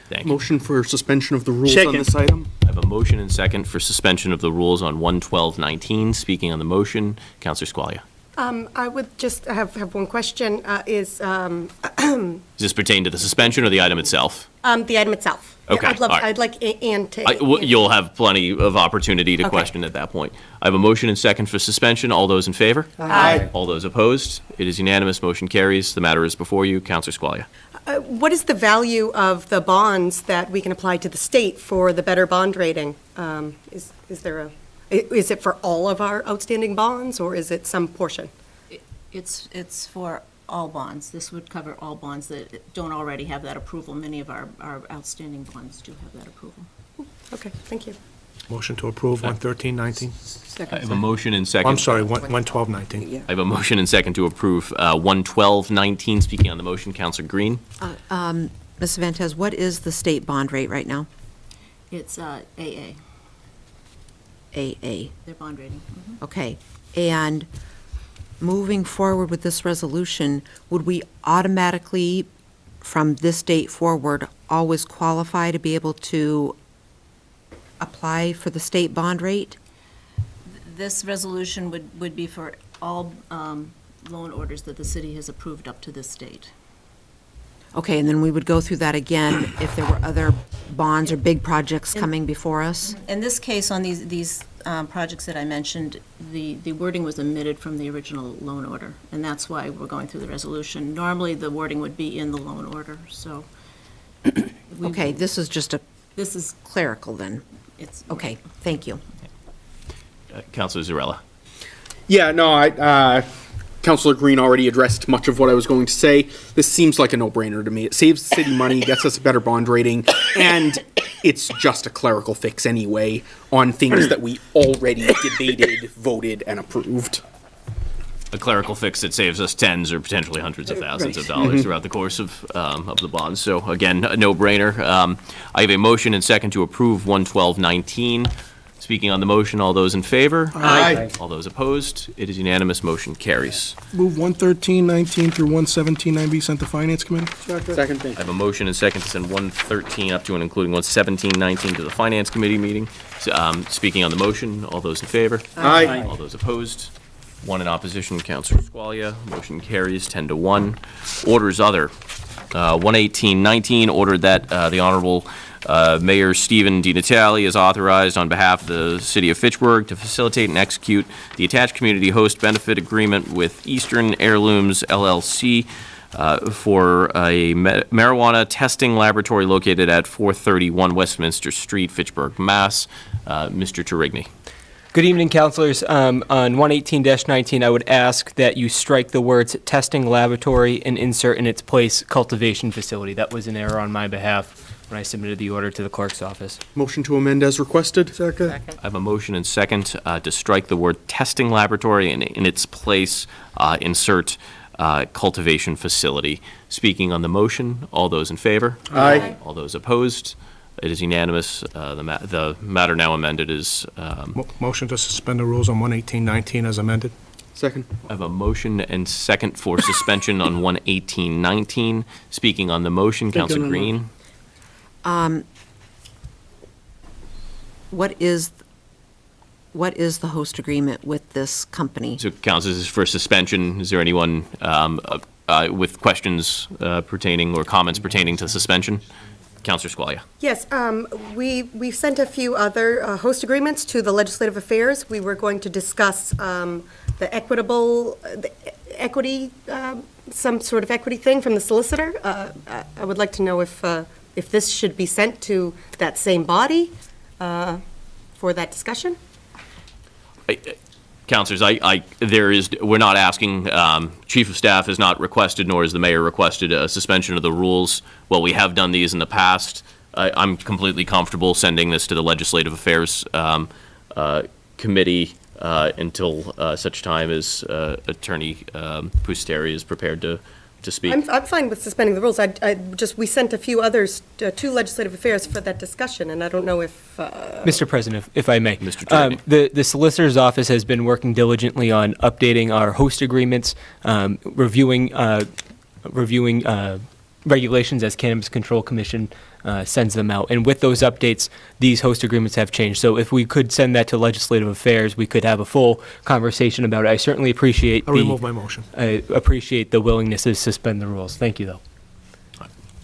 Thank you. Motion for suspension of the rules Second. on this item? I have a motion and second for suspension of the rules on 11219. Speaking on the motion, Councilor Squalia. I would just have one question, Does this pertain to the suspension or the item itself? the item itself. Okay, I'd love, all right. I'd like Ann to. You'll have plenty of opportunity to Okay. question at that point. I have a motion and second for suspension. All those in favor? Aye. All those opposed? It is unanimous. Motion carries. The matter is before you. Councilor Squalia. What is the value of the bonds that we can apply to the state for the better bond rating? Is there is it for all of our outstanding bonds, or is it some portion? It's for all bonds. This would cover all bonds that don't already have that approval. Many of our outstanding bonds do have that approval. Okay, thank you. Motion to approve 11319. I have a motion and second. I'm sorry, 11219. I have a motion and second to approve 11219. Speaking on the motion, Councilor Green. Ms. Vantez, what is the state bond rate right now? It's AA, AA. their bond rating. Okay. And moving forward with this resolution, would we automatically, from this date forward, always qualify to be able to apply for the state bond rate? This resolution would be for all loan orders that the city has approved up to this date. Okay, and then we would go through that again if there were other bonds or big projects coming before us? In this case, on these projects that I mentioned, the wording was omitted from the original loan order, and that's why we're going through the resolution. Normally, the wording would be in the loan order, so. Okay, this is just This is, clerical then? it's. Okay, thank you. Councilor Zarella. Yeah, no, Councilor Green already addressed much of what I was going to say. This seems like a no-brainer to me. It saves the city money, gets us a better bond rating, and it's just a clerical fix anyway on things that we already debated, voted, and approved. A clerical fix that saves us tens or potentially hundreds of thousands of dollars throughout the course of the bonds. So again, a no-brainer. I have a motion and second to approve 11219. Speaking on the motion, all those in favor? Aye. All those opposed? It is unanimous. Motion carries. Move 11319 through 117 be sent to Finance Committee. Second thing. I have a motion and second to send 113 up to and including 11719 to the Finance Committee meeting. Speaking on the motion, all those in favor? Aye. All those opposed? One in opposition, Councilor Squalia. Motion carries 10-1. Orders other. 11819, ordered that the Honorable Mayor Stephen DiNatale is authorized on behalf of the City of Fitchburg to facilitate and execute the attached community host benefit agreement with Eastern Heirlooms LLC for a marijuana testing laboratory located at 431 Westminster Street, Fitchburg, Mass. Mr. Terigny. Good evening, councilors. On 118-19, I would ask that you strike the words testing laboratory and insert in its place cultivation facility. That was an error on my behalf when I submitted the order to the clerk's office. Motion to amend as requested. Second. I have a motion and second to strike the word testing laboratory and in its place insert cultivation facility. Speaking on the motion, all those in favor? Aye. All those opposed? It is unanimous. The matter now amended is. Motion to suspend the rules on 11819 as amended. Second. I have a motion and second for suspension on 11819. Speaking on the motion, Councilor Green. What is the host agreement with this company? So, Council, this is for suspension. Is there anyone with questions pertaining or comments pertaining to suspension? Councilor Squalia. Yes, we sent a few other host agreements to the Legislative Affairs. We were going to discuss the equity, some sort of equity thing from the solicitor. I would like to know if this should be sent to that same body for that discussion. Councilors, we're not asking, Chief of Staff has not requested, nor has the Mayor requested a suspension of the rules. While we have done these in the past, I'm completely comfortable sending this to the Legislative Affairs Committee until such time as Attorney Pusteri is prepared to speak. I'm fine with suspending the rules. We sent a few others to Legislative Affairs for that discussion, and I don't know if... Mr. President, if I may. Mr. Triveny. The Solicitor's Office has been working diligently on updating our host agreements, reviewing regulations as Cannabis Control Commission sends them out. And with those updates, these host agreements have changed. So if we could send that to Legislative Affairs, we could have a full conversation about it. I certainly appreciate I'll remove my motion. I appreciate the willingness to suspend the rules. Thank you, though.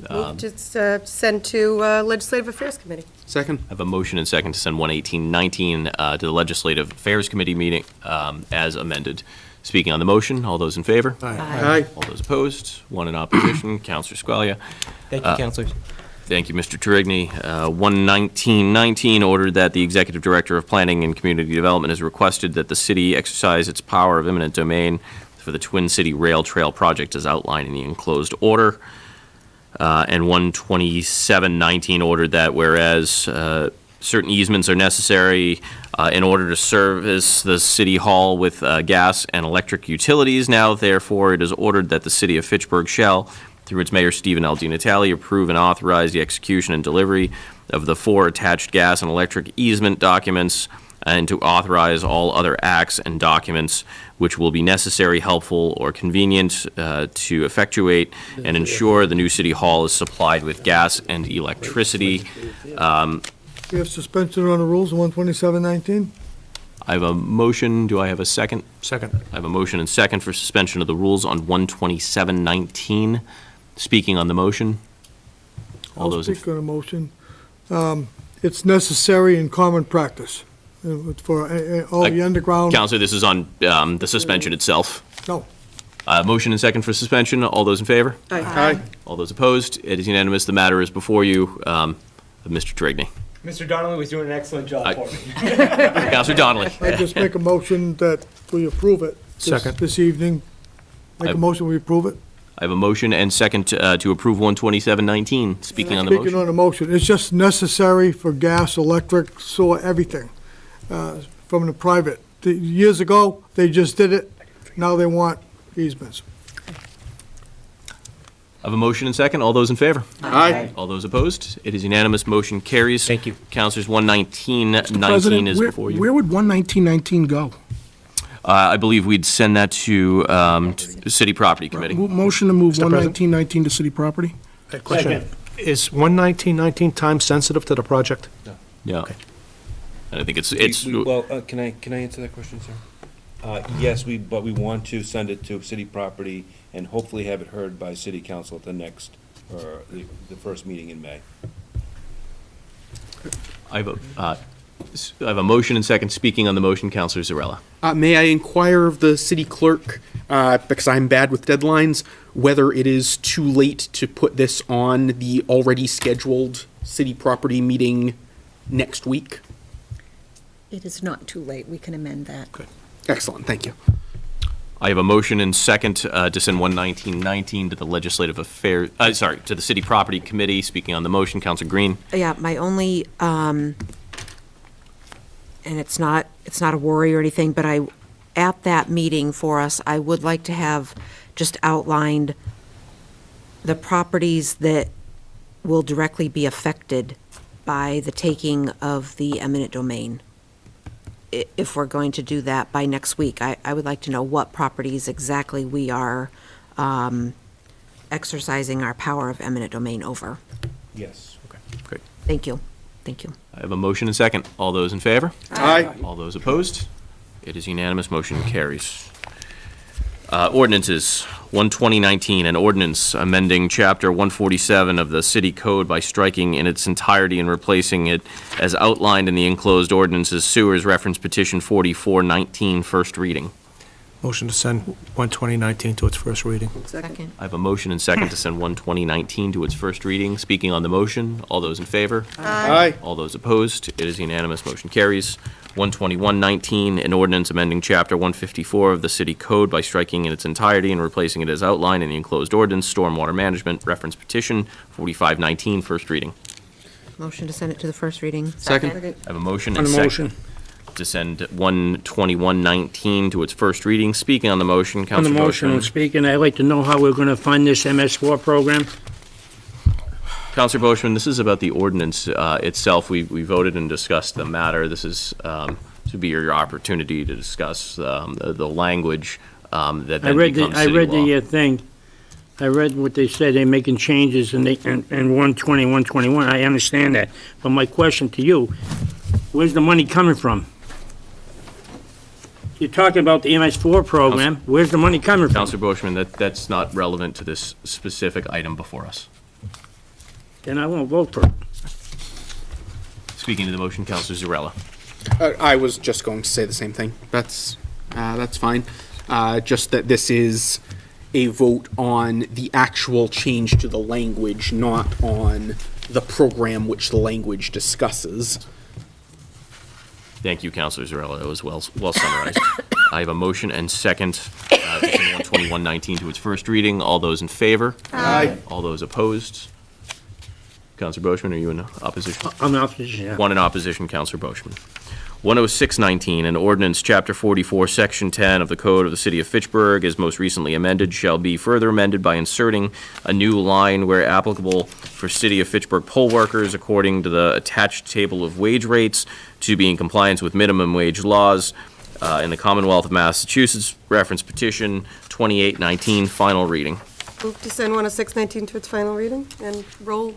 Move to send to Legislative Affairs Committee. Second. I have a motion and second to send 11819 to the Legislative Affairs Committee meeting as amended. Speaking on the motion, all those in favor? Aye. All those opposed? One in opposition. Counselor Squalia. Thank you, Councilors. Thank you, Mr. Triveny. 11919 ordered that the Executive Director of Planning and Community Development has requested that the city exercise its power of eminent domain for the Twin City Rail Trail project as outlined in the enclosed order. And 12719 ordered that whereas certain easements are necessary in order to service the City Hall with gas and electric utilities, now therefore it is ordered that the City of Fitchburg shall, through its Mayor Stephen L. DiNatale, approve and authorize the execution and delivery of the 4 attached gas and electric easement documents, and to authorize all other acts and documents which will be necessary, helpful, or convenient to effectuate and ensure the new City Hall is supplied with gas and electricity. We have suspension on the rules, 12719. I have a motion. Do I have a second? Second. I have a motion and second for suspension of the rules on 12719. Speaking on the motion. All I'll those in speak on the motion. It's necessary in common practice for all the underground. Counselor, this is on the suspension itself. No. Motion and second for suspension. All those in favor? Aye. All those opposed? It is unanimous. The matter is before you. Mr. Triveny. Mr. Donnelly was doing an excellent job for me. Counselor Donnelly. I just make a motion that we approve it Second. this evening. Make a motion, we approve it. I have a motion and second to approve 12719. Speaking on the Speaking motion. on the motion, it's just necessary for gas, electric, sewer, everything, from the private. Years ago, they just did it, now they want easements. I have a motion and second. All those in favor? Aye. All those opposed? It is unanimous. Motion carries. Thank you. Counselors, 11919 President, is before you. where would 11919 go? I believe we'd send that to City Property Committee. Motion to move Mr. President? 11919 to city property? Question. Is 11919 time sensitive to the project? Yeah. And I think it's, Well, can I answer that question, sir? Yes, but we want to send it to city property and hopefully have it heard by city council at the next, or the first meeting in May. I have a motion and second. Speaking on the motion, Counselor Zarella. May I inquire of the city clerk, because I'm bad with deadlines, whether it is too late to put this on the already scheduled city property meeting next week? It is not too late. We can amend that. Good. Excellent, thank you. I have a motion and second to send 11919 to the Legislative Affairs, to the City Property Committee. Speaking on the motion, Counselor Green. Yeah, my only, and it's not a worry or anything, but at that meeting for us, I would like to have just outlined the properties that will directly be affected by the taking of the eminent domain. If we're going to do that by next week, I would like to know what properties exactly we are exercising our power of eminent domain over. Yes. Okay, great. Thank you. Thank you. I have a motion and second. All those in favor? Aye. All those opposed? It is unanimous. Motion carries. Ordinances, 12019, an ordinance amending Chapter 147 of the City Code by striking in its entirety and replacing it as outlined in the enclosed ordinances sewers reference petition 4419, first reading. Motion to send 12019 to its first reading. Second. I have a motion and second to send 12019 to its first reading. Speaking on the motion, all those in favor? Aye. All those opposed? It is unanimous. Motion carries. 12119, an ordinance amending Chapter 154 of the City Code by striking in its entirety and replacing it as outlined in the enclosed ordinance, stormwater management, reference petition 4519, first reading. Motion to send it to the first reading. Second. I have a motion On and the second motion. to send 12119 to its first reading. Speaking on the motion, On the Counselor motion, Boishman. and speaking, I'd like to know how we're going to fund this MS4 program. Counselor Boishman, this is about the ordinance itself. We voted and discussed the matter. This is to be your opportunity to discuss the language that then becomes I city read law. the thing. I read what they said, they're making changes in 120, 121. I understand that. But my question to you, where's the money coming from? You're talking about the MS4 program. Where's the money coming from? Counselor Boishman, that's not relevant to this specific item before us. Then I won't vote for it. Speaking to the motion, Counselor Zarella. I was just going to say the same thing. That's fine. Just that this is a vote on the actual change to the language, not on the program which the language discusses. Thank you, Counselor Zarella. That was well summarized. I have a motion and second to send 12119 to its first reading. All those in favor? Aye. All those opposed? Counselor Boishman, are you in opposition? I'm in opposition, yeah. One in opposition, Counselor Boishman. 10619, an ordinance, Chapter 44, Section 10 of the Code of the City of Fitchburg, as most recently amended, shall be further amended by inserting a new line where applicable for City of Fitchburg poll workers according to the attached table of wage rates to be in compliance with minimum wage laws in the Commonwealth of Massachusetts. Reference petition 2819, final reading. Move to send 10619 to its final reading and roll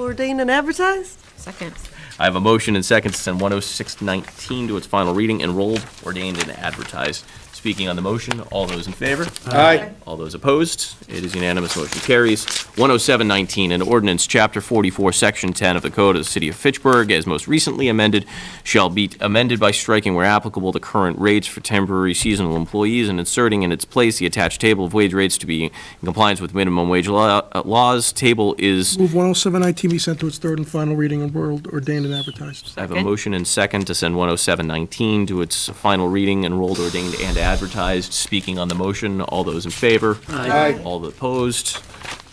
ordained and advertised. Second. I have a motion and second to send 10619 to its final reading, enrolled, ordained, and advertised. Speaking on the motion, all those in favor? Aye. All those opposed? It is unanimous, motion carries. 10719, an ordinance, Chapter 44, Section 10 of the Code of the City of Fitchburg, as most recently amended, shall be amended by striking where applicable the current rates for temporary seasonal employees and inserting in its place the attached table of wage rates to be in compliance with minimum wage laws. Table is, Move 10719 be sent to its third and final reading and world ordained and advertised. I have a motion and second to send 10719 to its final reading, enrolled, ordained, and advertised. Speaking on the motion, all those in favor? Aye. All opposed?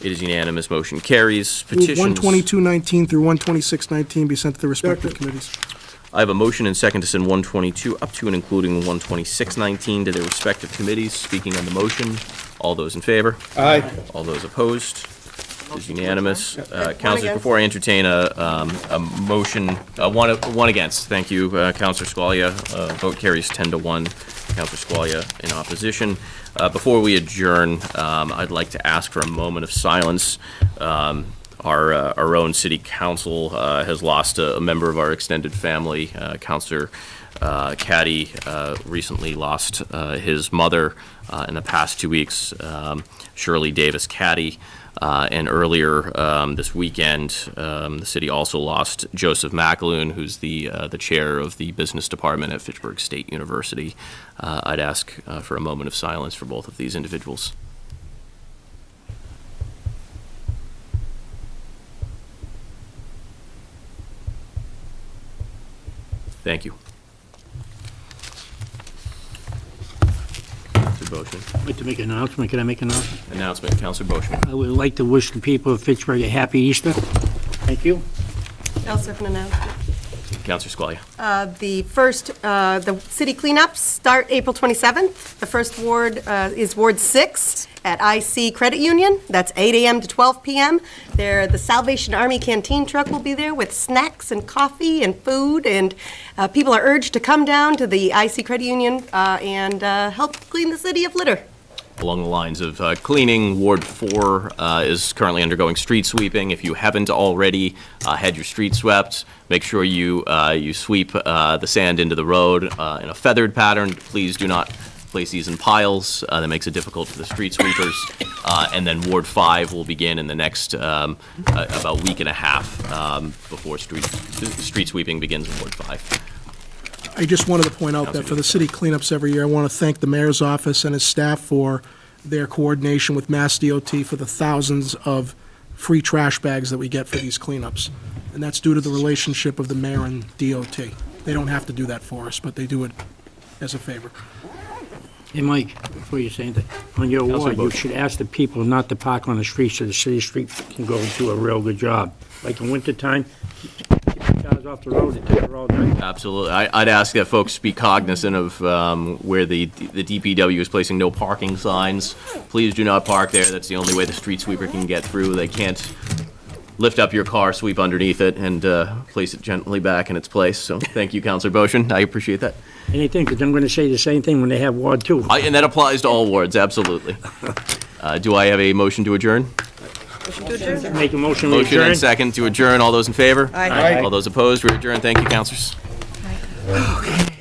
It is unanimous, motion carries. Move Petitions. 12219 through 12619 be sent to the respective committees. I have a motion and second to send 122 up to and including 12619 to their respective committees. Speaking on the motion, all those in favor? Aye. All those opposed? It is unanimous. Councilors, against. before I entertain a motion, one against. Thank you, Councilor Squalia. Vote carries 10-1. Councilor Squalia in opposition. Before we adjourn, I'd like to ask for a moment of silence. Our own city council has lost a member of our extended family. Councilor Caddy recently lost his mother in the past 2 weeks, Shirley Davis Caddy. And earlier this weekend, the city also lost Joseph McAloon, who's the chair of the business department at Fitchburg State University. I'd ask for a moment of silence for both of these individuals. Thank you. Councilor Boishman. I'd like to make an announcement. Can I make an announcement? Announcement, Councilor Boishman. I would like to wish the people of Fitchburg a happy Easter. Thank you. I'll second announcement. Councilor Squalia. The city cleanups start April 27th. The first ward is Ward 6 at IC Credit Union. That's 8 a.m. to 12 p.m. The Salvation Army canteen truck will be there with snacks and coffee and food, and people are urged to come down to the IC Credit Union and help clean the city of litter. Along the lines of cleaning, Ward 4 is currently undergoing street sweeping. If you haven't already had your street swept, make sure you sweep the sand into the road in a feathered pattern. Please do not place these in piles. That makes it difficult for the street sweepers. And then Ward 5 will begin in the next about week and a half before street sweeping begins in Ward 5. I just wanted to point out that for the city cleanups every year, I want to thank the mayor's office and his staff for their coordination with Mass DOT for the thousands of free trash bags that we get for these cleanups. And that's due to the relationship of the mayor and DOT. They don't have to do that for us, but they do it as a favor. Hey, Mike, before you say anything, on your ward, you should ask the people not to park on the street so the city street can go do a real good job. Like in wintertime, cars off the road, they take her all night. Absolutely. I'd ask that folks be cognizant of where the DPW is placing no parking signs. Please do not park there. That's the only way the street sweeper can get through. They can't lift up your car, sweep underneath it, and place it gently back in its place. So thank you, Counselor Boshin. I appreciate that. Anything, because I'm going to say the same thing when they have Ward 2. And that applies to all wards, absolutely. Do I have a motion to adjourn? Make a motion to Motion adjourn. and second to adjourn. All those in favor? Aye. All those opposed? We're adjourned. Thank you, counselors. Okay.